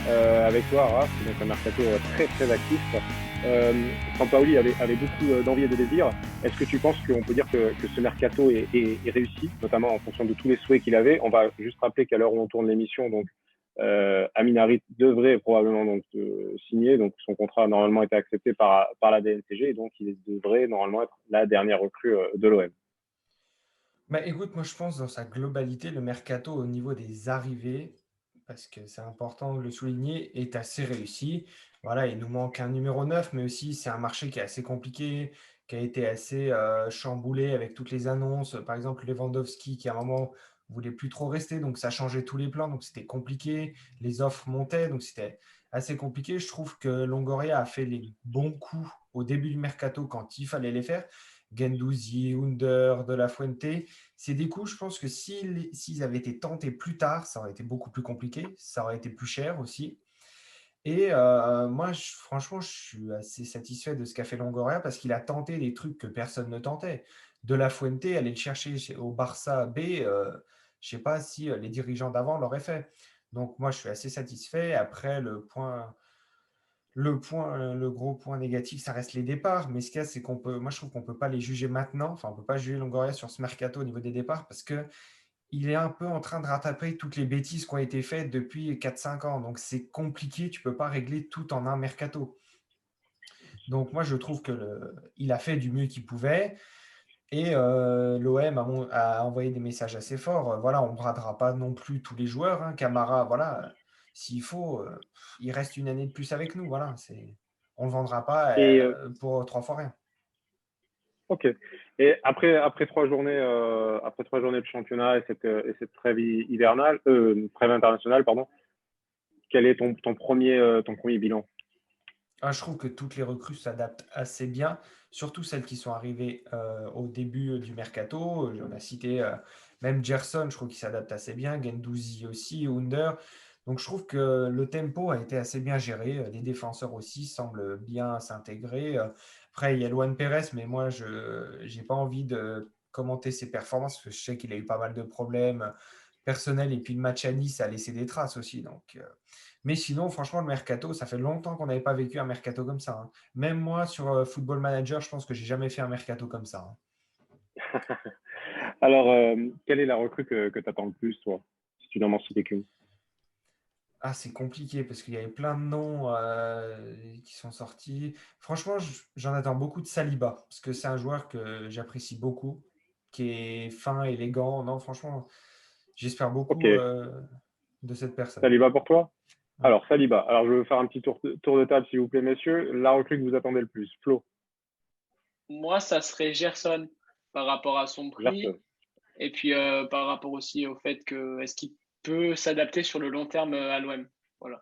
avec toi, Raph. Donc un mercato très très actif. Sampaoli avait beaucoup d'envie et de désir. Est-ce que tu penses qu'on peut dire que ce mercato est réussi, notamment en fonction de tous les souhaits qu'il avait? On va juste rappeler qu'à l'heure où on tourne l'émission, donc Amin Harit devrait probablement donc signer, donc son contrat a normalement été accepté par la DNCG et donc il devrait normalement être la dernière recrue de l'OM. Bah, écoute, moi je pense dans sa globalité, le mercato au niveau des arrivées, parce que c'est important de le souligner, est assez réussi. Voilà, il nous manque un numéro 9, mais aussi c'est un marché qui est assez compliqué, qui a été assez chamboulé avec toutes les annonces. Par exemple, Lewandowski qui à un moment voulait plus trop rester, donc ça changeait tous les plans, donc c'était compliqué. Les offres montaient, donc c'était assez compliqué. Je trouve que Longoria a fait les bons coups au début du mercato quand il fallait les faire. Guendouzi, Under, De La Fuente. C'est des coups, je pense que s'ils avaient été tentés plus tard, ça aurait été beaucoup plus compliqué, ça aurait été plus cher aussi. Et moi, franchement, je suis assez satisfait de ce qu'a fait Longoria parce qu'il a tenté des trucs que personne ne tentait. De La Fuente, aller le chercher au Barça B, je ne sais pas si les dirigeants d'avant l'auraient fait. Donc moi, je suis assez satisfait. Après, le gros point négatif, ça reste les départs. Mais ce qu'il y a, c'est moi, je trouve qu'on ne peut pas les juger maintenant. Enfin, on ne peut pas juger Longoria sur ce mercato au niveau des départs parce que il est un peu en train de rattraper toutes les bêtises qui ont été faites depuis 4-5 ans. Donc, c'est compliqué. Tu ne peux pas régler tout en un mercato. Donc, moi, je trouve il a fait du mieux qu'il pouvait. Et l'OM a envoyé des messages assez forts. Voilà, on ne bradera pas non plus tous les joueurs, hein. Camara, voilà, s'il faut, il reste une année de plus avec nous. Voilà, on ne le vendra pas Et pour 3 fois rien. ok. Et après 3 journées, après 3 journées de championnat et cette trêve hivernale, trêve internationale, pardon, quel est ton premier bilan? Ah, je trouve que toutes les recrues s'adaptent assez bien, surtout celles qui sont arrivées au début du mercato. On a cité même Gerson, je trouve qu'il s'adapte assez bien, Guendouzi aussi, Under. Donc je trouve que le tempo a été assez bien géré. Les défenseurs aussi semblent bien s'intégrer. Après, il y a Luan Pérez, mais moi, je n'ai pas envie de commenter ses performances, parce que je sais qu'il a eu pas mal de problèmes personnels. Et puis le match à Nice a laissé des traces aussi. Donc, mais sinon, franchement, le mercato, ça fait longtemps qu'on n'avait pas vécu un mercato comme ça, hein. Même moi, sur Football Manager, je pense que j'ai jamais fait un mercato comme ça, hein. Alors, quelle est la recrue que tu attends le plus, toi, si tu n'en m'en citer qu'une? Ah, c'est compliqué parce qu'il y avait plein de noms qui sont sortis. Franchement, j'en attends beaucoup de Saliba parce que c'est un joueur que j'apprécie beaucoup, qui est fin, élégant. Non, franchement, j'espère Ok, beaucoup de cette personne. Saliba pour toi? Ouais. Alors, Saliba. Alors, je vais faire un petit tour de table, s'il vous plaît, messieurs. La recrue que vous attendez le plus, Flo, Moi, ça serait Gerson par rapport à son prix Gerson. et puis par rapport aussi au fait que est-ce qu'il peut s'adapter sur le long terme à l'OM. Voilà.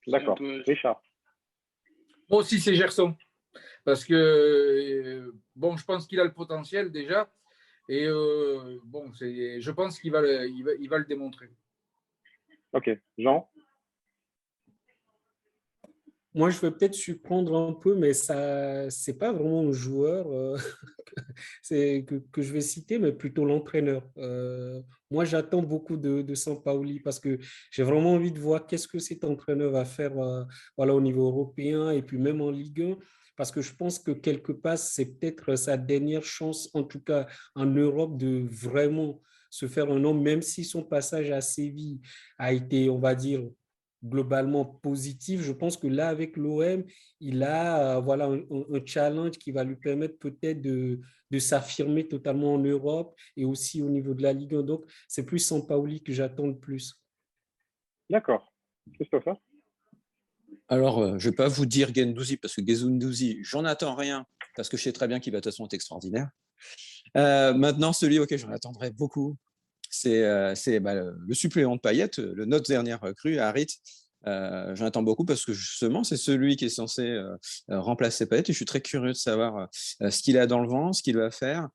C'est un D'accord. peu. Richard. Moi aussi, c'est Gerson. Parce que, bon, je pense qu'il a le potentiel déjà. Et bon, je pense qu'il va le démontrer. Ok. Jean? Moi, je vais peut-être surprendre un peu, mais ça, c'est pas vraiment un joueur que je vais citer, mais plutôt l'entraîneur. Moi, j'attends beaucoup de Sampaoli parce que j'ai vraiment envie de voir qu'est-ce que cet entraîneur va faire voilà, au niveau européen et puis même en Ligue 1. Parce que je pense que quelque part, c'est peut-être sa dernière chance, en tout cas en Europe, de vraiment se faire un nom, même si son passage à Séville a été, on va dire, globalement positif. Je pense que là, avec l'OM, il a voilà, un challenge qui va lui permettre peut-être de s'affirmer totalement en Europe et aussi au niveau de la Ligue 1. Donc, c'est plus Sampaoli que j'attends le plus. D'accord. Christophe? Alors, je ne vais pas vous dire Guendouzi, parce que Guendouzi, j'en attends rien, parce que je sais très bien qu'il va de toute façon être extraordinaire. Maintenant, celui auquel j'en attendrai beaucoup, c'est le suppléant de Payet, notre dernière recrue, Harit. J'en attends beaucoup parce que justement, c'est celui qui est censé remplacer Payet. Et je suis très curieux de savoir ce qu'il a dans le vent, ce qu'il va faire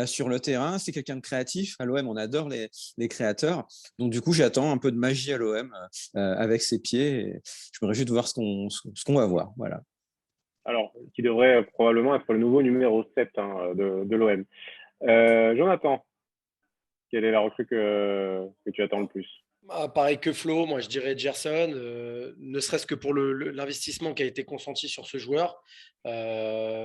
sur le terrain. C'est quelqu'un de créatif. À l'OM, on adore les créateurs. Donc, du coup, j'attends un peu de magie à l'OM avec ses pieds. Et je me réjouis de voir ce qu'on va voir. Voilà. Alors, qui devrait probablement être le nouveau numéro 7 hein, de l'OM. Jonathan, quelle est la recrue que tu attends le plus? Pareil que Flo, moi je dirais Gerson, ne serait-ce que pour l'investissement qui a été consenti sur ce joueur,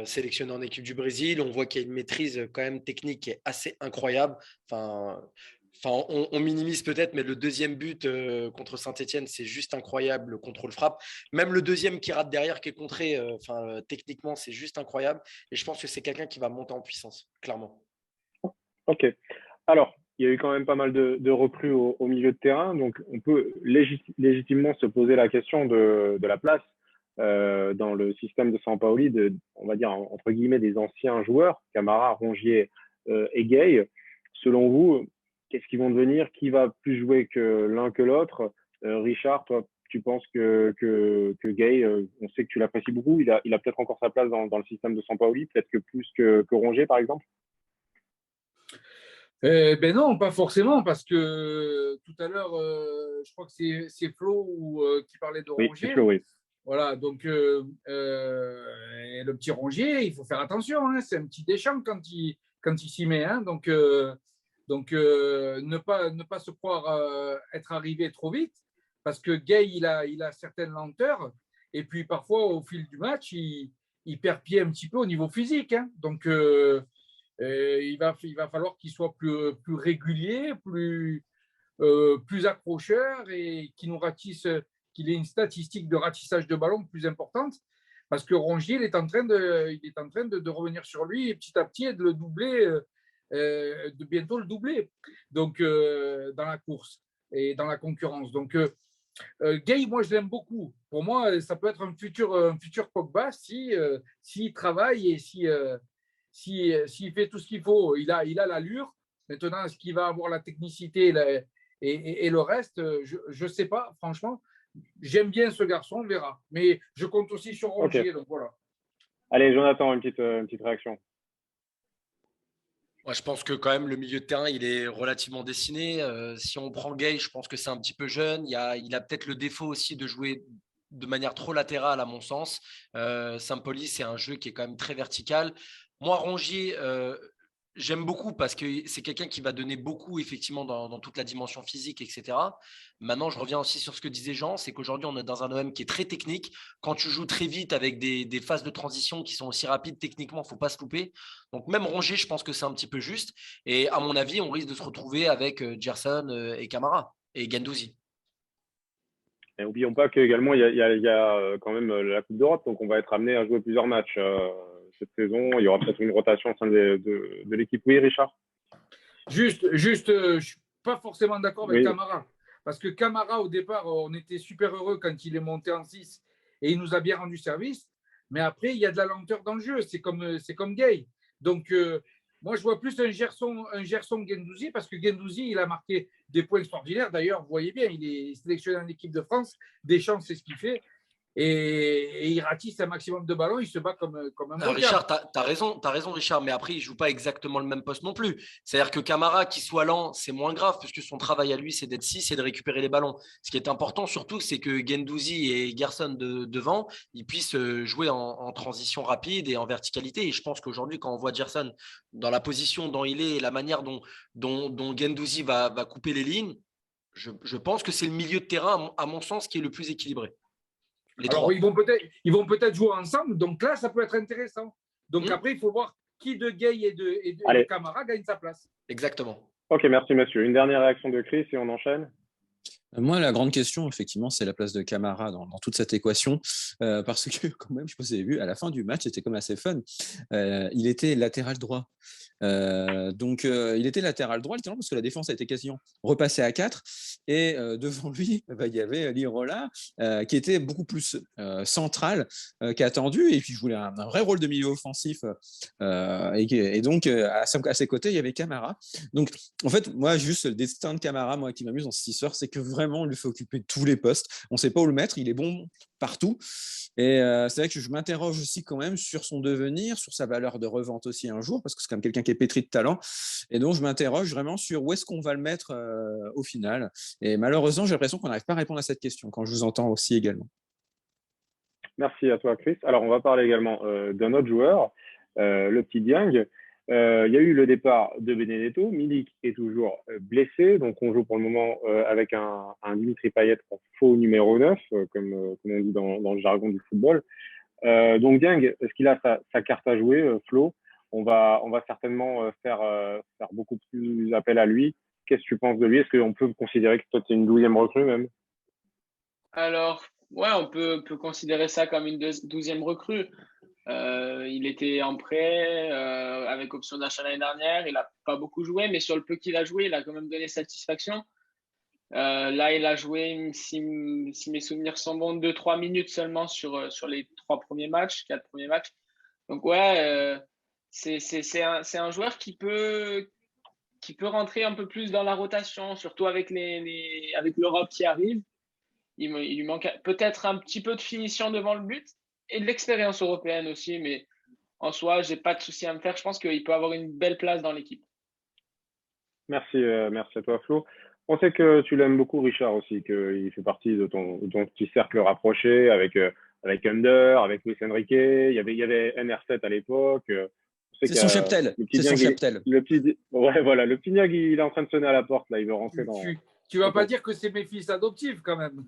sélectionné en équipe du Brésil. On voit qu'il y a une maîtrise quand même technique qui est assez incroyable. On minimise peut-être, mais le deuxième but contre Saint-Etienne, c'est juste incroyable, le contrôle-frappe. Même le deuxième qui rate derrière, qui est contré, techniquement, c'est juste incroyable. Et je pense que c'est quelqu'un qui va monter en puissance, clairement. Ok. Alors, il y a eu quand même pas mal de recrues au milieu de terrain, donc on peut légitimement se poser la question de la place dans le système de Sampaoli on va dire, entre guillemets, des anciens joueurs, Camara, Rongier et Gay. Selon vous, qu'est-ce qu'ils vont devenir? Qui va plus jouer que l'un que l'autre? Richard, toi, tu penses que Gay, on sait que tu l'apprécies beaucoup, il a peut-être encore sa place dans le système de Sampaoli, peut-être que plus que Rongier, par exemple? Ben non, pas forcément, parce que tout à l'heure, je crois que c'est Flo qui parlait de Oui, c'est Rongier. Flo, oui. Voilà, donc le petit Rongier, il faut faire attention, hein, c'est un petit Deschamps quand il s'y met. Hein, donc ne pas se croire être arrivé trop vite, parce que Gay, il a certaines lenteurs, et puis parfois, au fil du match, il perd pied un petit peu au niveau physique. Hein, donc, il va falloir qu'il soit plus régulier, plus accrocheur et qu'il ait une statistique de ratissage de ballon plus importante, parce que Rongier, il est en train de revenir sur lui et petit à petit et de le doubler, de bientôt le doubler. Donc, dans la course et dans la concurrence. Donc, Gay, moi, je l'aime beaucoup. Pour moi, ça peut être un futur Pogba s'il travaille et s'il fait tout ce qu'il faut. Il a l'allure. Maintenant, est-ce qu'il va avoir la technicité et le reste, je ne sais pas, franchement. J'aime bien ce garçon, on verra. Mais je compte aussi sur Rongier, Okay. donc voilà. Allez, Jonathan, une petite réaction. Moi, je pense que quand même le milieu de terrain, il est relativement dessiné. Si on prend Gay, je pense que c'est un petit peu jeune. Il a peut-être le défaut aussi de jouer de manière trop latérale, à mon sens. Sampoli, c'est un jeu qui est quand même très vertical. Moi, Rongier, j'aime beaucoup parce que c'est quelqu'un qui va donner beaucoup, effectivement, dans toute la dimension physique, etc. Maintenant, je reviens aussi sur ce que disait Jean, c'est qu'aujourd'hui, on est dans un OM qui est très technique. Quand tu joues très vite avec des phases de transition qui sont aussi rapides techniquement, il ne faut pas se louper. Donc, même Rongier, je pense que c'est un petit peu juste. Et à mon avis, on risque de se retrouver avec Gerson et Camara et Guendouzi. Et n'oublions pas qu'également, il y a quand même la Coupe d'Europe, donc on va être amené à jouer plusieurs matchs cette saison. Il y aura peut-être une rotation au sein de l'équipe. Oui, Richard? Juste, je ne suis pas forcément d'accord avec Oui. Camara. Parce que Camara, au départ, on était super heureux quand il est monté en 6 et il nous a bien rendu service. Mais après, il y a de la lenteur dans le jeu. C'est comme Gay. Donc, moi, je vois plus un Gerson Guendouzi, parce que Guendouzi, il a marqué des points extraordinaires. D'ailleurs, vous voyez bien, il est sélectionné en équipe de France. Deschamps, c'est ce qu'il fait. Et il ratisse un maximum de ballons, il se bat comme un bon Richard, tu as raison, Richard, mais après, il ne joue pas exactement le même poste non plus. C'est-à-dire que Camara, qui soit lent, c'est moins grave, puisque son travail à lui, c'est d'être 6 et de récupérer les ballons. Ce qui est important, surtout, c'est que Guendouzi et Gerson devant, ils puissent jouer en transition rapide et en verticalité. Et je pense qu'aujourd'hui, quand on voit Gerson dans la position dont il est et la manière dont Guendouzi va couper les lignes, je pense que c'est le milieu de terrain, à mon sens, qui est le plus équilibré. Alors, ils vont peut-être jouer ensemble, donc là, ça peut être intéressant. Donc après, il faut voir qui de Gay et de Camara gagne sa place. Exactement. Ok, merci monsieur. Une dernière réaction de Chris et on enchaîne. Moi, la grande question, effectivement, c'est la place de Camara dans toute cette équation, parce que quand même, je sais pas si vous avez vu, à la fin du match, c'était comme assez fun. Il était latéral droit. Il était latéral droit, littéralement, parce que la défense a été quasiment repassée à 4. Et devant lui, il y avait Lirola, qui était beaucoup plus central qu'attendu. Et puis, je voulais un vrai rôle de milieu offensif. Et donc, à ses côtés, il y avait Camara. Donc, en fait, moi, juste le destin de Camara, moi, qui m'amuse dans cette histoire, c'est que vraiment, il lui fait occuper tous les postes. On ne sait pas où le mettre. Il est bon partout. Et c'est vrai que je m'interroge aussi quand même sur son devenir, sur sa valeur de revente aussi un jour, parce que c'est quand même quelqu'un qui est pétri de talent. Et donc, je m'interroge vraiment sur où est-ce qu'on va le mettre au final. Et malheureusement, j'ai l'impression qu'on n'arrive pas à répondre à cette question quand je vous entends aussi également. Merci à toi, Chris. Alors, on va parler également d'un autre joueur, le petit Dieng. Il y a eu le départ de Benedetto. Milik est toujours blessé. Donc, on joue pour le moment avec un Dimitri Payet en faux numéro 9, comme on dit dans le jargon du football. Donc, Dieng, est-ce qu'il a sa carte à jouer, Flo? On va certainement faire beaucoup plus appel à lui. Qu'est-ce que tu penses de lui? Est-ce qu'on peut considérer que toi, tu es une 12e recrue même? Alors, ouais, on peut considérer ça comme une 12e recrue. Il était en prêt avec option d'achat l'année dernière. Il n'a pas beaucoup joué, mais sur le peu qu'il a joué, il a quand même donné satisfaction. Là, il a joué, si mes souvenirs sont bons, 2-3 minutes seulement sur les 4 premiers matchs. Donc, ouais, c'est un joueur qui peut rentrer un peu plus dans la rotation, surtout avec avec l'Europe qui arrive. Il lui manque peut-être un petit peu de finition devant le but et de l'expérience européenne aussi, mais en soi, j'ai pas de souci à me faire. Je pense qu'il peut avoir une belle place dans l'équipe. Merci à toi, Flo. On sait que tu l'aimes beaucoup, Richard, aussi, qu'il fait partie de ton petit cercle rapproché avec Under, avec Luis Enrique. Il y avait NR7 à l'époque. C'est son cheptel. C'est son cheptel. Ouais, voilà, le petit Niag, il est en train de sonner à la porte, là. Il veut rentrer dans. Tu vas pas dire que c'est mes fils adoptifs, quand même.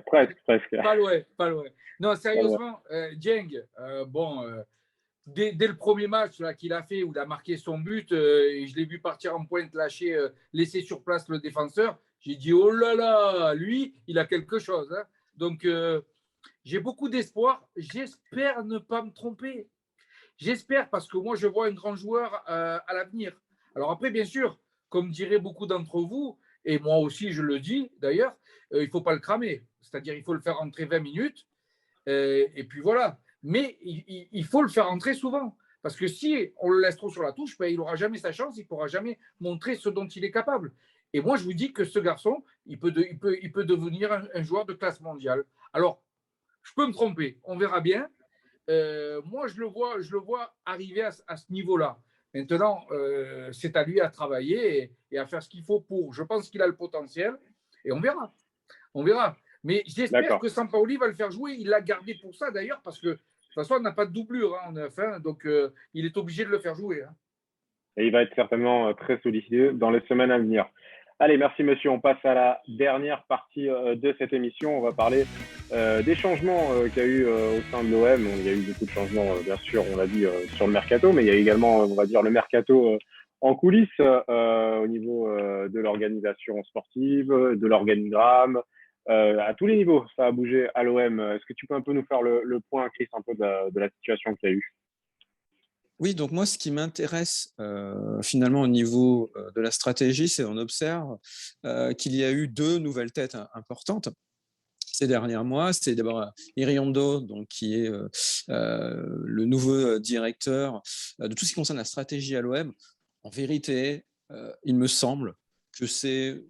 Presque. Pas loin. Non, sérieusement, Dieng, dès le premier match là, qu'il a fait, où il a marqué son but, et je l'ai vu partir en pointe, laisser sur place le défenseur, j'ai dit, oh là là, lui, il a quelque chose. Hein. Donc, j'ai beaucoup d'espoir. J'espère ne pas me tromper. J'espère, parce que moi, je vois un grand joueur à l'avenir. Alors après, bien sûr, comme diraient beaucoup d'entre vous, et moi aussi je le dis d'ailleurs, il ne faut pas le cramer. C'est-à-dire il faut le faire rentrer 20 minutes, et puis voilà. Mais il faut le faire rentrer souvent. Parce que si on le laisse trop sur la touche, il n'aura jamais sa chance, il ne pourra jamais montrer ce dont il est capable. Et moi, je vous dis que ce garçon, il peut devenir un joueur de classe mondiale. Alors, je peux me tromper, on verra bien. Moi, je le vois arriver à ce niveau-là. Maintenant, c'est à lui à travailler et à faire ce qu'il faut pour. Je pense qu'il a le potentiel et on verra. Mais j'espère que Sampaoli va le faire jouer. Il l'a gardé pour ça d'ailleurs, parce que de toute façon, on n'a pas de doublure en F1, donc il est obligé de le faire jouer. Hein. Et il va être certainement très sollicité dans les semaines à venir. Allez, merci monsieur. On passe à la dernière partie de cette émission. On va parler des changements qu'il y a eu au sein de l'OM. Il y a eu beaucoup de changements, bien sûr, on l'a dit, sur le mercato, mais il y a également, on va dire, le mercato en coulisses au niveau de l'organisation sportive, de l'organigramme, à tous les niveaux. Ça a bougé à l'OM. Est-ce que tu peux un peu nous faire le point, Chris, un peu de la situation qu'il y a eu? Oui, donc moi, ce qui m'intéresse finalement au niveau de la stratégie, c'est qu'on observe qu'il y a eu 2 nouvelles têtes importantes ces derniers mois. C'est d'abord Iriondo, donc, qui est le nouveau directeur de tout ce qui concerne la stratégie à l'OM. En vérité, il me semble que c'est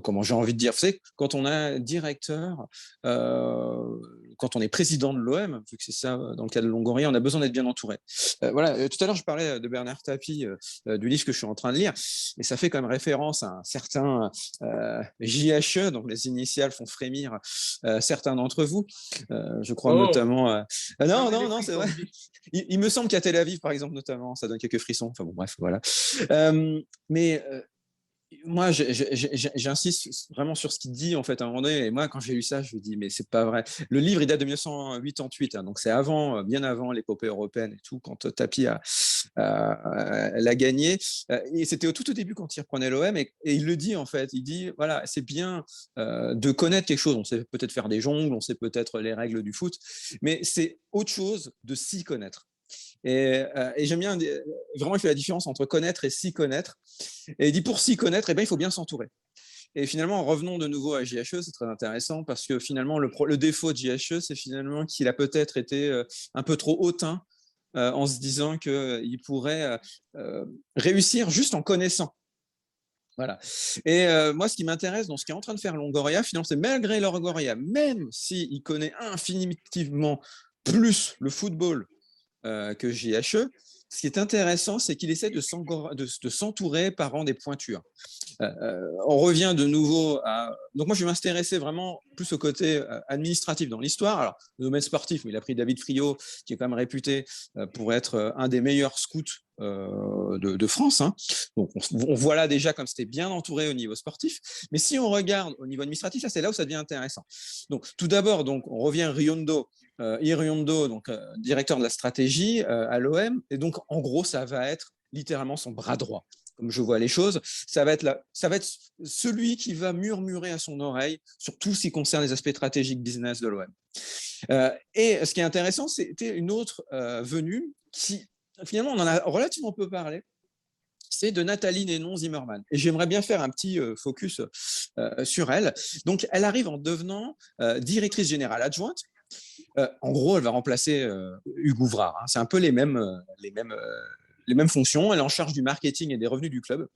comment j'ai envie de dire, vous savez, quand on a un directeur, quand on est président de l'OM, vu que c'est ça dans le cas de Longoria, on a besoin d'être bien entouré. Voilà, tout à l'heure, je parlais de Bernard Tapie, du livre que je suis en train de lire, et ça fait quand même référence à un certain JHE, donc les initiales font frémir certains d'entre vous. Je crois notamment... Non, c'est vrai. Il me semble qu'à Tel Aviv, par exemple, notamment, ça donne quelques frissons. Enfin bon, bref, voilà. Moi, j'insiste vraiment sur ce qu'il dit, en fait, à un moment donné. Et moi, quand j'ai lu ça, je me dis, mais c'est pas vrai. Le livre, il date de 1988, hein, donc c'est bien avant l'épopée européenne et tout, quand Tapie l'a gagné. Et c'était tout au début quand il reprenait l'OM, et il le dit, en fait. Il dit, voilà, c'est bien de connaître quelque chose. On sait peut-être faire des jongles, on sait peut-être les règles du foot, mais c'est autre chose de s'y connaître. Et j'aime bien, vraiment, il fait la différence entre connaître et s'y connaître. Et il dit, pour s'y connaître, il faut bien s'entourer. Et finalement, revenons de nouveau à JHE, c'est très intéressant, parce que finalement, le défaut de JHE, c'est finalement qu'il a peut-être été un peu trop hautain en se disant qu'il pourrait réussir juste en connaissant. Voilà. Et moi, ce qui m'intéresse dans ce qu'est en train de faire Longoria, finalement, c'est malgré Longoria, même s'il connaît infiniment plus le football que JHE, ce qui est intéressant, c'est qu'il essaie de s'entourer par rang des pointures. On revient de nouveau à... Donc moi, je vais m'intéresser vraiment plus au côté administratif dans l'histoire. Alors, le domaine sportif, il a pris David Friot, qui est quand même réputé pour être un des meilleurs scouts de France. Hein. Donc, on voit là déjà comme c'était bien entouré au niveau sportif. Mais si on regarde au niveau administratif, là, c'est là où ça devient intéressant. Donc, tout d'abord, on revient à Iriondo, donc directeur de la stratégie à l'OM. Et donc, en gros, ça va être littéralement son bras droit. Comme je vois les choses, ça va être celui qui va murmurer à son oreille sur tout ce qui concerne les aspects stratégiques business de l'OM. Et ce qui est intéressant, c'était une autre venue qui, finalement, on en a relativement peu parlé. C'est de Nathalie Nénon-Zimmerman. Et j'aimerais bien faire un petit focus sur elle. Donc, elle arrive en devenant directrice générale adjointe. En gros, elle va remplacer Hugo Ouvrard. Hein. C'est un peu les mêmes fonctions. Elle est en charge du marketing et des revenus du club.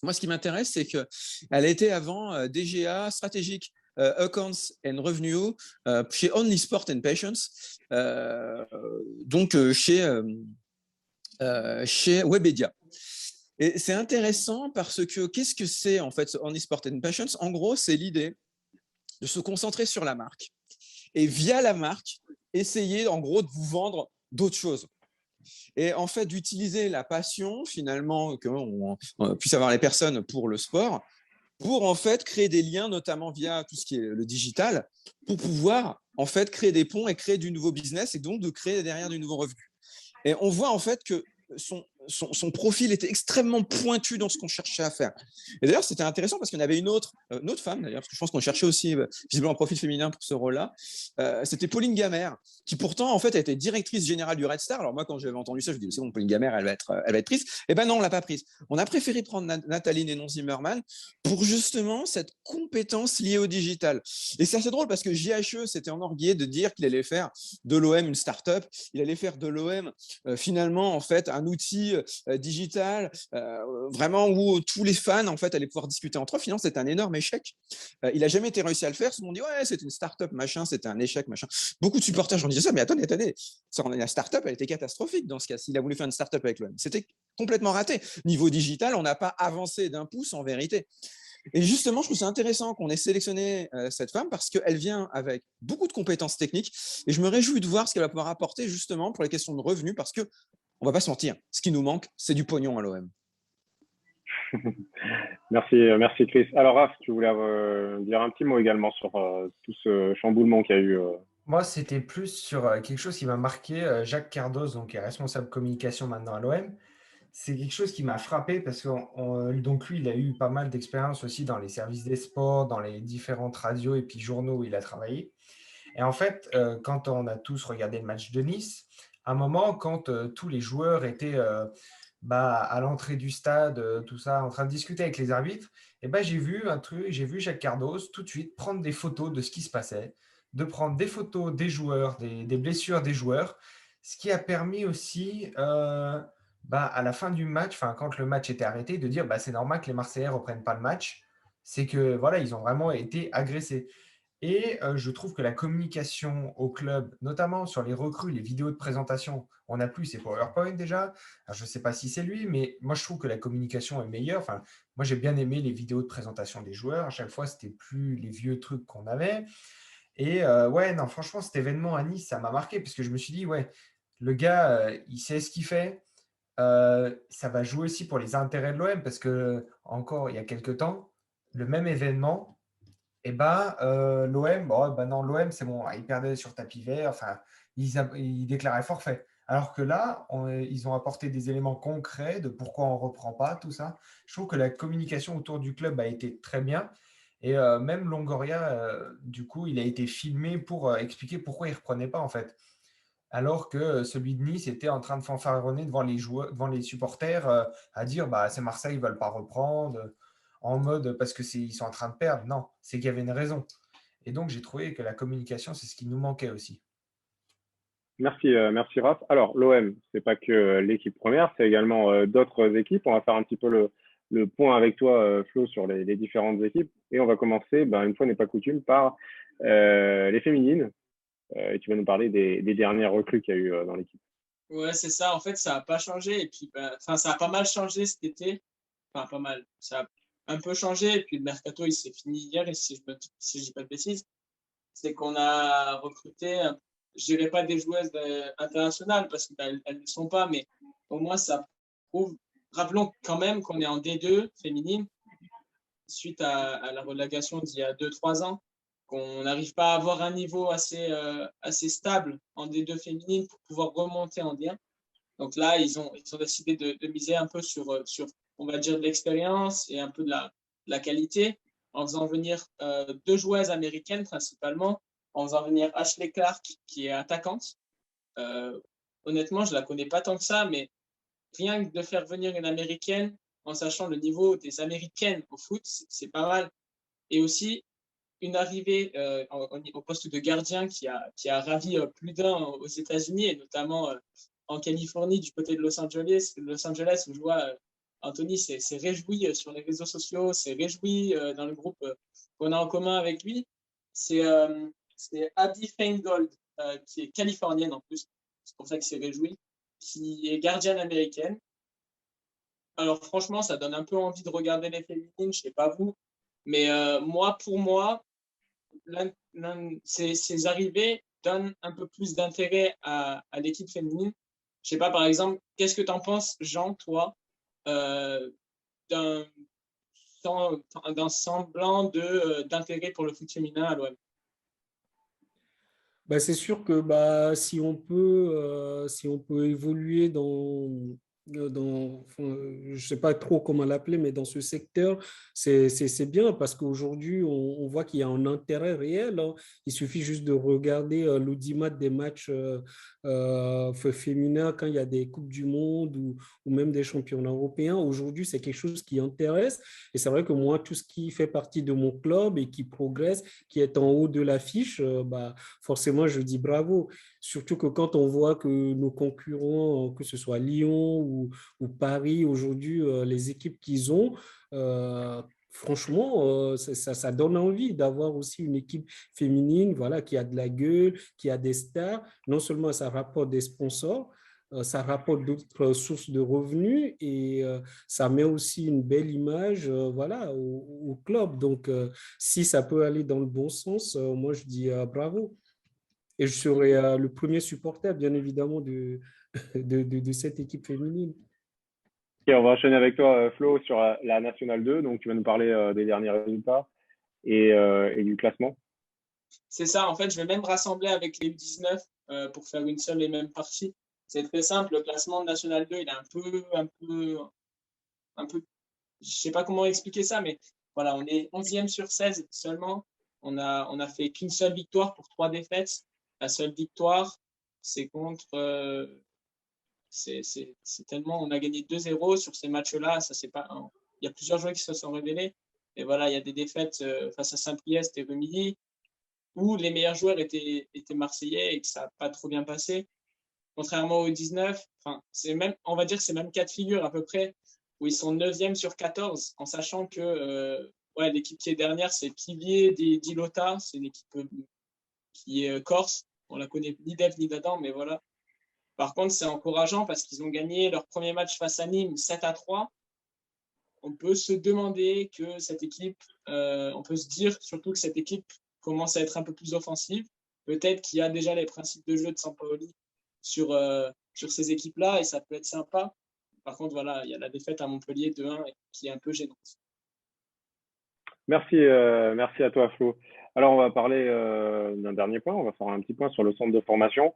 Moi, ce qui m'intéresse, c'est qu'elle était avant DGA, Strategic Accounts and Revenue, chez Only Sport and Patience, donc chez Webedia. Et c'est intéressant parce que qu'est-ce que c'est en fait ce Only Sport and Patience? En gros, c'est l'idée de se concentrer sur la marque et via la marque, essayer en gros de vous vendre d'autres choses. Et en fait, d'utiliser la passion finalement qu'on puisse avoir les personnes pour le sport, pour en fait créer des liens, notamment via tout ce qui est le digital, pour pouvoir en fait créer des ponts et créer du nouveau business et donc de créer derrière du nouveau revenu. Et on voit en fait que son profil était extrêmement pointu dans ce qu'on cherchait à faire. Et d'ailleurs, c'était intéressant parce qu'il y en avait une autre femme, d'ailleurs, parce que je pense qu'on cherchait aussi visiblement un profil féminin pour ce rôle-là. C'était Pauline Gamère, qui pourtant, en fait, a été directrice générale du Red Star. Alors moi, quand j'avais entendu ça, je me dis, c'est bon, Pauline Gamère, elle va être prise. Eh ben non, on ne l'a pas prise. On a préféré prendre Nathalie Nénon-Zimmerman pour justement cette compétence liée au digital. Et c'est assez drôle parce que JHE s'était enorgueilli de dire qu'il allait faire de l'OM une start-up, il allait faire de l'OM finalement, en fait, un outil digital, vraiment où tous les fans en fait allaient pouvoir discuter entre eux. Finalement, c'était un énorme échec. Il n'a jamais été réussi à le faire. Tout le monde dit ouais, c'est une start-up, machin, c'était un échec, machin. Beaucoup de supporters ont dit ça, mais attendez, la start-up, elle était catastrophique dans ce cas. S'il a voulu faire une start-up avec l'OM, c'était complètement raté. Niveau digital, on n'a pas avancé d'un pouce en vérité. Et justement, je trouve ça intéressant qu'on ait sélectionné cette femme parce qu'elle vient avec beaucoup de compétences techniques et je me réjouis de voir ce qu'elle va pouvoir apporter justement pour les questions de revenus parce que on va pas se mentir, ce qui nous manque, c'est du pognon à l'OM. Merci Chris. Alors Raph, tu voulais dire un petit mot également sur tout ce chamboulement qu'il y a eu. Moi, c'était plus sur quelque chose qui m'a marqué. Jacques Cardos, donc, qui est responsable communication maintenant à l'OM. C'est quelque chose qui m'a frappé parce que donc lui, il a eu pas mal d'expérience aussi dans les services des sports, dans les différentes radios et puis journaux où il a travaillé. Et en fait, quand on a tous regardé le match de Nice, à un moment, quand tous les joueurs étaient à l'entrée du stade, tout ça, en train de discuter avec les arbitres, et j'ai vu un truc, j'ai vu Jacques Cardos tout de suite prendre des photos de ce qui se passait, de prendre des photos des joueurs, des blessures des joueurs, ce qui a permis aussi, à la fin du match, quand le match était arrêté, de dire c'est normal que les Marseillais ne reprennent pas le match, c'est que voilà, ils ont vraiment été agressés. Et je trouve que la communication au club, notamment sur les recrues, les vidéos de présentation, on n'a plus ces PowerPoint déjà. Alors, je ne sais pas si c'est lui, mais moi, je trouve que la communication est meilleure. Enfin, moi, j'ai bien aimé les vidéos de présentation des joueurs. À chaque fois, c'était plus les vieux trucs qu'on avait. Et ouais, non, franchement, cet événement à Nice, ça m'a marqué parce que je me suis dit, ouais, le gars, il sait ce qu'il fait. Ça va jouer aussi pour les intérêts de l'OM parce que, encore il y a quelques temps, le même événement, l'OM, non, l'OM, c'est bon, ils perdaient sur tapis vert, enfin, ils déclaraient forfait. Alors que là, ils ont apporté des éléments concrets de pourquoi on ne reprend pas, tout ça. Je trouve que la communication autour du club a été très bien. Et même Longoria, du coup, il a été filmé pour expliquer pourquoi il ne reprenait pas, en fait. Alors que celui de Nice était en train de fanfaronner devant les joueurs, devant les supporters, à dire c'est Marseille, ils ne veulent pas reprendre, en mode parce ils sont en train de perdre. Non, c'est qu'il y avait une raison. Et donc, j'ai trouvé que la communication, c'est ce qui nous manquait aussi. Merci Raph. Alors, l'OM, c'est pas que l'équipe première, c'est également d'autres équipes. On va faire un petit peu le point avec toi, Flo, sur les différentes équipes. Et on va commencer, une fois n'est pas coutume, par les féminines. Et tu vas nous parler des dernières recrues qu'il y a eu dans l'équipe. Ouais, c'est ça. En fait, ça n'a pas changé. Et puis, ça a pas mal changé cet été. Enfin, pas mal. Ça a un peu changé. Et puis, le mercato, il s'est fini hier. Et si je dis pas de bêtises, c'est qu'on a recruté, je dirais pas des joueuses internationales parce qu'elles ne le sont pas, mais au moins, ça prouve. Rappelons quand même qu'on est en D2 féminine suite à la relégation d'il y a 2-3 ans, qu'on n'arrive pas à avoir un niveau assez stable en D2 féminine pour pouvoir remonter en D1. Donc là, ils ont décidé de miser un peu sur, on va dire, de l'expérience et un peu de la qualité en faisant venir 2 joueuses américaines principalement, en faisant venir Ashley Clark, qui est attaquante. Honnêtement, je ne la connais pas tant que ça, mais rien que de faire venir une Américaine, en sachant le niveau des Américaines au foot, c'est pas mal. Et aussi, une arrivée au poste de gardien qui a ravi plus d'un aux États-Unis, et notamment en Californie, du côté de Los Angeles, où je vois Anthony s'est réjoui sur les réseaux sociaux, s'est réjoui dans le groupe qu'on a en commun avec lui. C'est Abby Feingold, qui est californienne en plus, c'est pour ça qu'il s'est réjoui, qui est gardienne américaine. Alors franchement, ça donne un peu envie de regarder les féminines, je ne sais pas vous, mais pour moi, ces arrivées donnent un peu plus d'intérêt à l'équipe féminine. Je sais pas, par exemple, qu'est-ce que tu en penses, Jean, toi, d'un semblant d'intérêt pour le foot féminin à l'OM? C'est sûr que si on peut évoluer je ne sais pas trop comment l'appeler, mais dans ce secteur, c'est bien parce qu'aujourd'hui, on voit qu'il y a un intérêt réel, hein. Il suffit juste de regarder l'audimat des matchs féminins quand il y a des Coupes du Monde ou même des championnats européens. Aujourd'hui, c'est quelque chose qui intéresse. Et c'est vrai que moi, tout ce qui fait partie de mon club et qui progresse, qui est en haut de l'affiche, forcément, je dis bravo. Surtout que quand on voit que nos concurrents, que ce soit Lyon ou Paris, aujourd'hui, les équipes qu'ils ont, franchement, ça donne envie d'avoir aussi une équipe féminine, voilà, qui a de la gueule, qui a des stars. Non seulement ça rapporte des sponsors, ça rapporte d'autres sources de revenus et ça met aussi une belle image voilà, au club. Donc, si ça peut aller dans le bon sens, moi, je dis bravo. Et je serai le premier supporter, bien évidemment, de cette équipe féminine. Et on va enchaîner avec toi, Flo, sur la Nationale 2. Donc, tu vas nous parler des derniers résultats et du classement. C'est ça, en fait, je vais même rassembler avec les U19 pour faire une seule et même partie. C'est très simple, le classement de National 2, il est un peu, je sais pas comment expliquer ça, mais voilà, on est 11e sur 16 seulement. On a fait qu'une seule victoire pour 3 défaites. La seule victoire, c'est contre, c'est tellement, on a gagné 2-0 sur ces matchs-là. Ça, c'est pas, il y a plusieurs joueurs qui se sont révélés. Et voilà, il y a des défaites face à Saint-Priest et Remilly, où les meilleurs joueurs étaient marseillais et que ça n'a pas trop bien passé. Contrairement aux 19, on va dire que c'est même cas de figure à peu près, où ils sont 9e sur 14, en sachant que l'équipe qui est dernière, c'est Pivier d'Ilota, c'est une équipe qui est corse. On la connaît ni d'Eve ni d'Adam, mais voilà. Par contre, c'est encourageant parce qu'ils ont gagné leur premier match face à Nîmes 7-3. On peut se demander que cette équipe, on peut se dire surtout que cette équipe commence à être un peu plus offensive. Peut-être qu'il y a déjà les principes de jeu de Sampaoli sur ces équipes-là et ça peut être sympa. Par contre, voilà, il y a la défaite à Montpellier 2-1 qui est un peu gênante. Merci à toi, Flo. Alors, on va parler d'un dernier point. On va faire un petit point sur le centre de formation.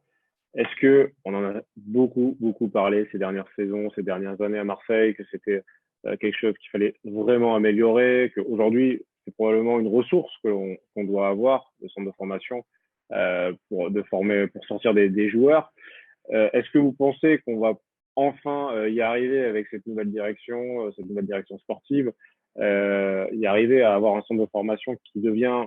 Est-ce que on en a beaucoup parlé ces dernières saisons, ces dernières années à Marseille, que c'était quelque chose qu'il fallait vraiment améliorer, qu'aujourd'hui, c'est probablement une ressource qu'on doit avoir, le centre de formation, pour sortir des joueurs. Est-ce que vous pensez qu'on va enfin y arriver avec cette nouvelle direction sportive, y arriver à avoir un centre de formation qui devient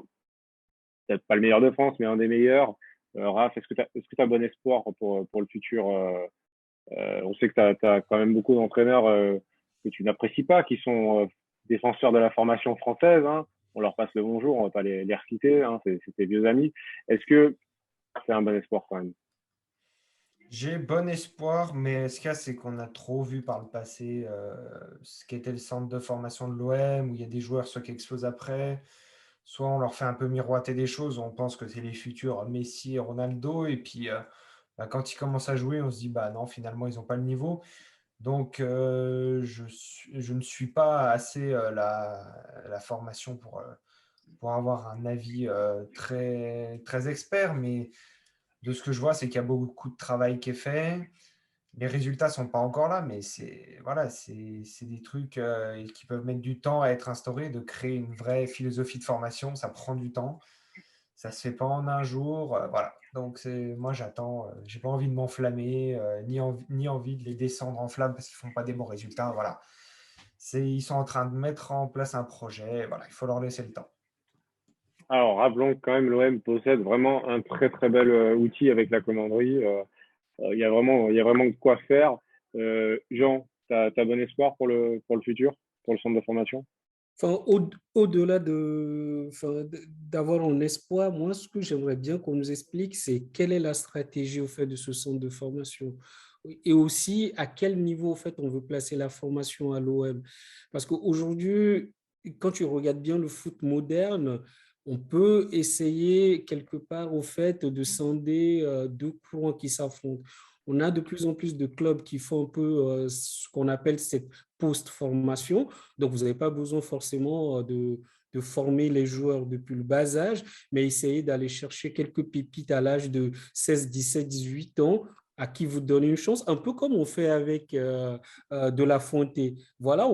peut-être pas le meilleur de France, mais un des meilleurs? Raph, est-ce que tu as bon espoir pour le futur? On sait que tu as quand même beaucoup d'entraîneurs que tu n'apprécies pas, qui sont défenseurs de la formation française, hein. On leur passe le bonjour, on ne va pas les reciter, hein, c'est tes vieux amis. Est-ce que c'est un bon espoir quand même? J'ai bon espoir, mais ce qu'il y a, c'est qu'on a trop vu par le passé ce qu'était le centre de formation de l'OM, où il y a des joueurs soit qui explosent après, soit on leur fait un peu miroiter des choses, on pense que c'est les futurs Messi et Ronaldo, et puis quand ils commencent à jouer, on se dit, bah non, finalement, ils n'ont pas le niveau. Donc, je ne suis pas assez la formation pour avoir un avis très, très expert, mais de ce que je vois, c'est qu'il y a beaucoup de travail qui est fait. Les résultats ne sont pas encore là, mais voilà, c'est des trucs qui peuvent mettre du temps à être instaurés, de créer une vraie philosophie de formation, ça prend du temps. Ça se fait pas en un jour. Voilà. Donc, moi, j'attends. J'ai pas envie de m'enflammer, ni envie de les descendre en flammes parce qu'ils font pas des bons résultats. Voilà. Ils sont en train de mettre en place un projet. Voilà, il faut leur laisser le temps. Alors, rappelons que quand même l'OM possède vraiment un très très bel outil avec la commanderie. Il y a vraiment de quoi faire. Jean, t'as bon espoir pour le futur, pour le centre de formation? Enfin, au-delà d'avoir un espoir, moi, ce que j'aimerais bien qu'on nous explique, c'est quelle est la stratégie au fait de ce centre de formation et aussi à quel niveau au fait on veut placer la formation à l'OM. Parce qu'aujourd'hui, quand tu regardes bien le foot moderne, on peut essayer quelque part au fait de scinder deux courants qui s'affrontent. On a de plus en plus de clubs qui font un peu ce qu'on appelle cette post-formation. Donc, vous n'avez pas besoin forcément de former les joueurs depuis le bas âge, mais essayer d'aller chercher quelques pépites à l'âge de 16, 17, 18 ans à qui vous donnez une chance, un peu comme on fait avec de la Fontaine. Voilà,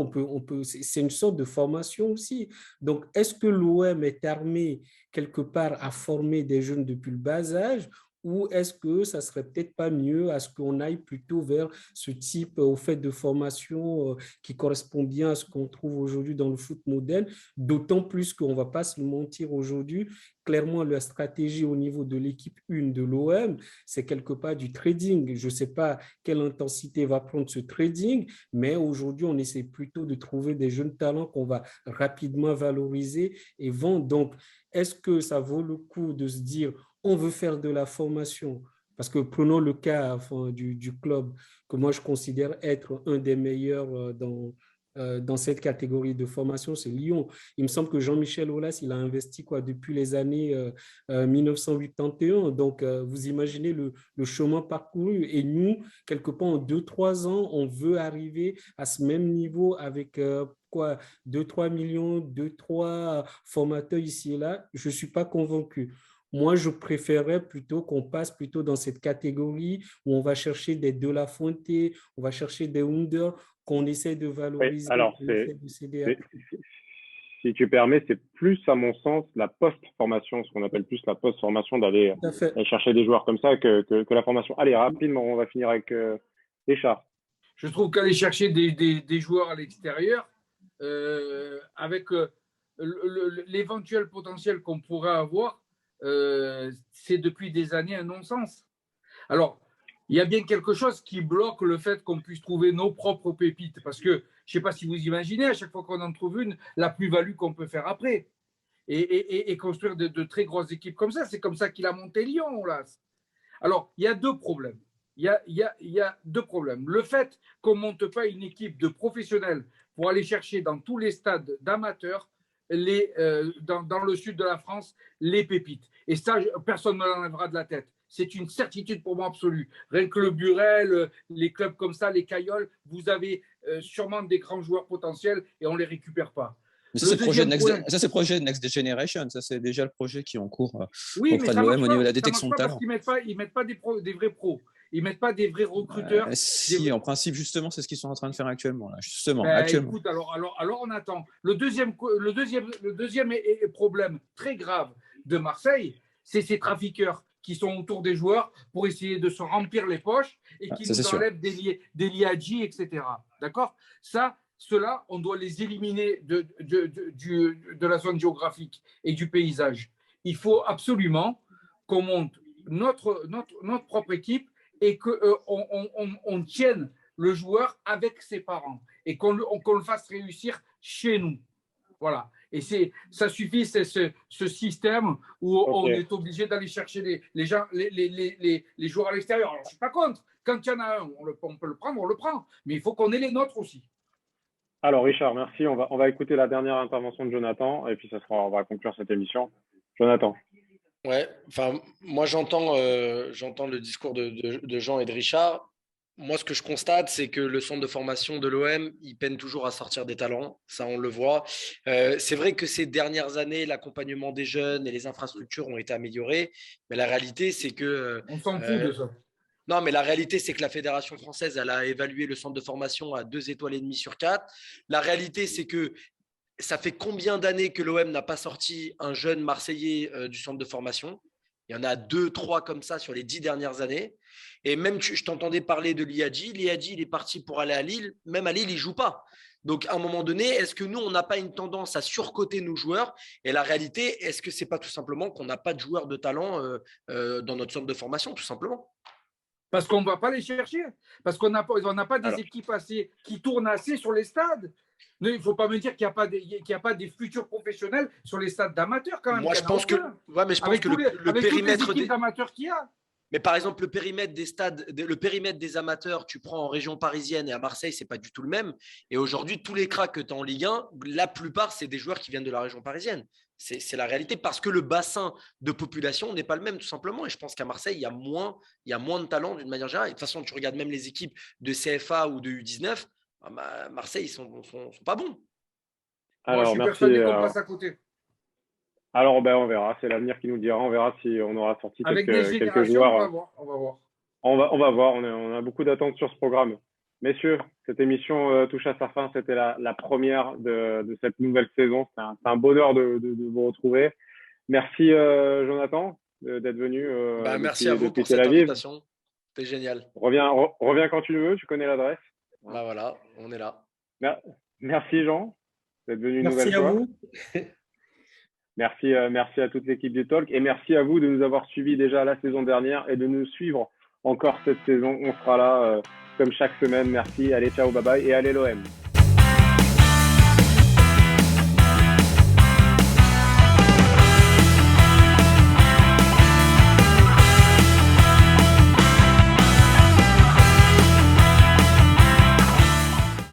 c'est une sorte de formation aussi. Donc, est-ce que l'OM est armé quelque part à former des jeunes depuis le bas âge ou est-ce que ça serait peut-être pas mieux à ce qu'on aille plutôt vers ce type au fait de formation qui correspond bien à ce qu'on trouve aujourd'hui dans le foot moderne, d'autant plus qu'on ne va pas se mentir aujourd'hui. Clairement, la stratégie au niveau de l'équipe 1 de l'OM, c'est quelque part du trading. Je ne sais pas quelle intensité va prendre ce trading, mais aujourd'hui, on essaie plutôt de trouver des jeunes talents qu'on va rapidement valoriser et vendre. Donc, est-ce que ça vaut le coup de se dire, on veut faire de la formation? Parce que prenons le cas du club que moi je considère être un des meilleurs dans cette catégorie de formation, c'est Lyon. Il me semble que Jean-Michel Aulas, il a investi depuis les années 1981. Donc, vous imaginez le chemin parcouru. Et nous, quelque part, en 2-3 ans, on veut arriver à ce même niveau avec 2-3 millions, 2-3 formateurs ici et là. Je ne suis pas convaincu. Moi, je préférerais plutôt qu'on passe plutôt dans cette catégorie où on va chercher des De La Fuente, on va chercher des Under, qu'on essaie de Oui, valoriser, alors qu'on essaie de céder à. si tu permets, c'est plus à mon sens la post-formation, ce qu'on appelle plus la post-formation, d'aller Tout à fait. chercher des joueurs comme ça que la formation. Allez, rapidement, on va finir avec Richard. Je trouve qu'aller chercher des joueurs à l'extérieur, avec l'éventuel potentiel qu'on pourrait avoir, c'est depuis des années un non-sens. Alors, il y a bien quelque chose qui bloque le fait qu'on puisse trouver nos propres pépites. Parce que, je ne sais pas si vous imaginez, à chaque fois qu'on en trouve une, la plus-value qu'on peut faire après. Et construire de très grosses équipes comme ça. C'est comme ça qu'il a monté Lyon, là. Alors, il y a deux problèmes. Il y a deux problèmes. Le fait qu'on ne monte pas une équipe de professionnels pour aller chercher dans tous les stades d'amateurs, dans le sud de la France, les pépites. Et ça, personne ne me l'enlèvera de la tête. C'est une certitude pour moi absolue. Rien que le Burel, les clubs comme ça, les Cailloles, vous avez sûrement des grands joueurs potentiels et on ne les récupère pas. Mais ça, c'est le projet de Next Generation. Ça, c'est déjà le projet qui est en cours auprès de l'OM au niveau de la détection de talent. Parce qu'ils ne mettent pas des vrais pros. Ils ne mettent pas des vrais recruteurs. En principe, justement, c'est ce qu'ils sont en train de faire actuellement. Là, actuellement. Écoute, alors, on attend. Le deuxième problème très grave de Marseille, c'est ces trafiqueurs qui sont autour des joueurs pour essayer de se remplir les poches et qui nous enlèvent des Liadji, etc. D'accord ? Ceux-là, on doit les éliminer de la zone géographique et du paysage. Il faut absolument qu'on monte notre propre équipe et qu'on tienne le joueur avec ses parents et qu'on le fasse réussir chez nous. Voilà. Et ça suffit, c'est ce système où on est obligé d'aller chercher les joueurs à l'extérieur. Alors, je ne suis pas contre. Quand il y en a un, on peut le prendre, on le prend. Mais il faut qu'on ait les nôtres aussi. Alors, Richard, merci. On va écouter la dernière intervention de Jonathan et puis on va conclure cette émission. Jonathan. Ouais, enfin, moi j'entends le discours de Jean et de Richard. Moi, ce que je constate, c'est que le centre de formation de l'OM, il peine toujours à sortir des talents. Ça, on le voit. C'est vrai que ces dernières années, l'accompagnement des jeunes et les infrastructures ont été améliorées. Mais la réalité, c'est que… on s'en fout de ça. Non, mais la réalité, c'est que la Fédération française, elle a évalué le centre de formation à 2,5 étoiles sur 4. La réalité, c'est que ça fait combien d'années que l'OM n'a pas sorti un jeune Marseillais du centre de formation? Il y en a 2, 3 comme ça sur les 10 dernières années. Et même, je t'entendais parler de Liadji. Liadji, il est parti pour aller à Lille. Même à Lille, il ne joue pas. Donc, à un moment donné, est-ce que nous, on n'a pas une tendance à surcoter nos joueurs? Et la réalité, est-ce que ce n'est pas tout simplement qu'on n'a pas de joueurs de talent dans notre centre de formation, tout simplement? Parce qu'on ne va pas les chercher. Parce qu'on n'a pas des équipes assez, qui tournent assez sur les stades. Il ne faut pas me dire qu'il n'y a pas des futurs professionnels sur les stades d'amateurs quand même. Moi, je pense que, mais je pense que le périmètre des amateurs qu'il y a. Mais par exemple, le périmètre des stades, le périmètre des amateurs, tu prends en région parisienne et à Marseille, c'est pas du tout le même. Et aujourd'hui, tous les cracks que tu as en Ligue 1, la plupart, c'est des joueurs qui viennent de la région parisienne. C'est la réalité parce que le bassin de population n'est pas le même, tout simplement. Et je pense qu'à Marseille, il y a moins de talent d'une manière générale. Et de toute façon, tu regardes même les équipes de CFA ou de U19, Marseille, ils sont pas bons. Moi, je suis persuadé qu'on passe à côté. Alors, on verra. C'est l'avenir qui nous dira. On verra si on aura sorti quelques joueurs. On va voir. On va voir. On a beaucoup d'attentes sur ce programme. Messieurs, cette émission touche à sa fin. C'était la première de cette nouvelle saison. C'est un bonheur de vous retrouver. Merci, Jonathan, d'être venu. Merci à vous pour cette invitation. C'était génial. Reviens quand tu veux. Tu connais l'adresse. Voilà, on est là. Merci, Jean, d'être venu une nouvelle fois. Merci à vous. Merci à toute l'équipe du Talk et merci à vous de nous avoir suivis déjà la saison dernière et de nous suivre encore cette saison. On sera là comme chaque semaine. Merci. Allez, ciao, bye bye et allez l'OM.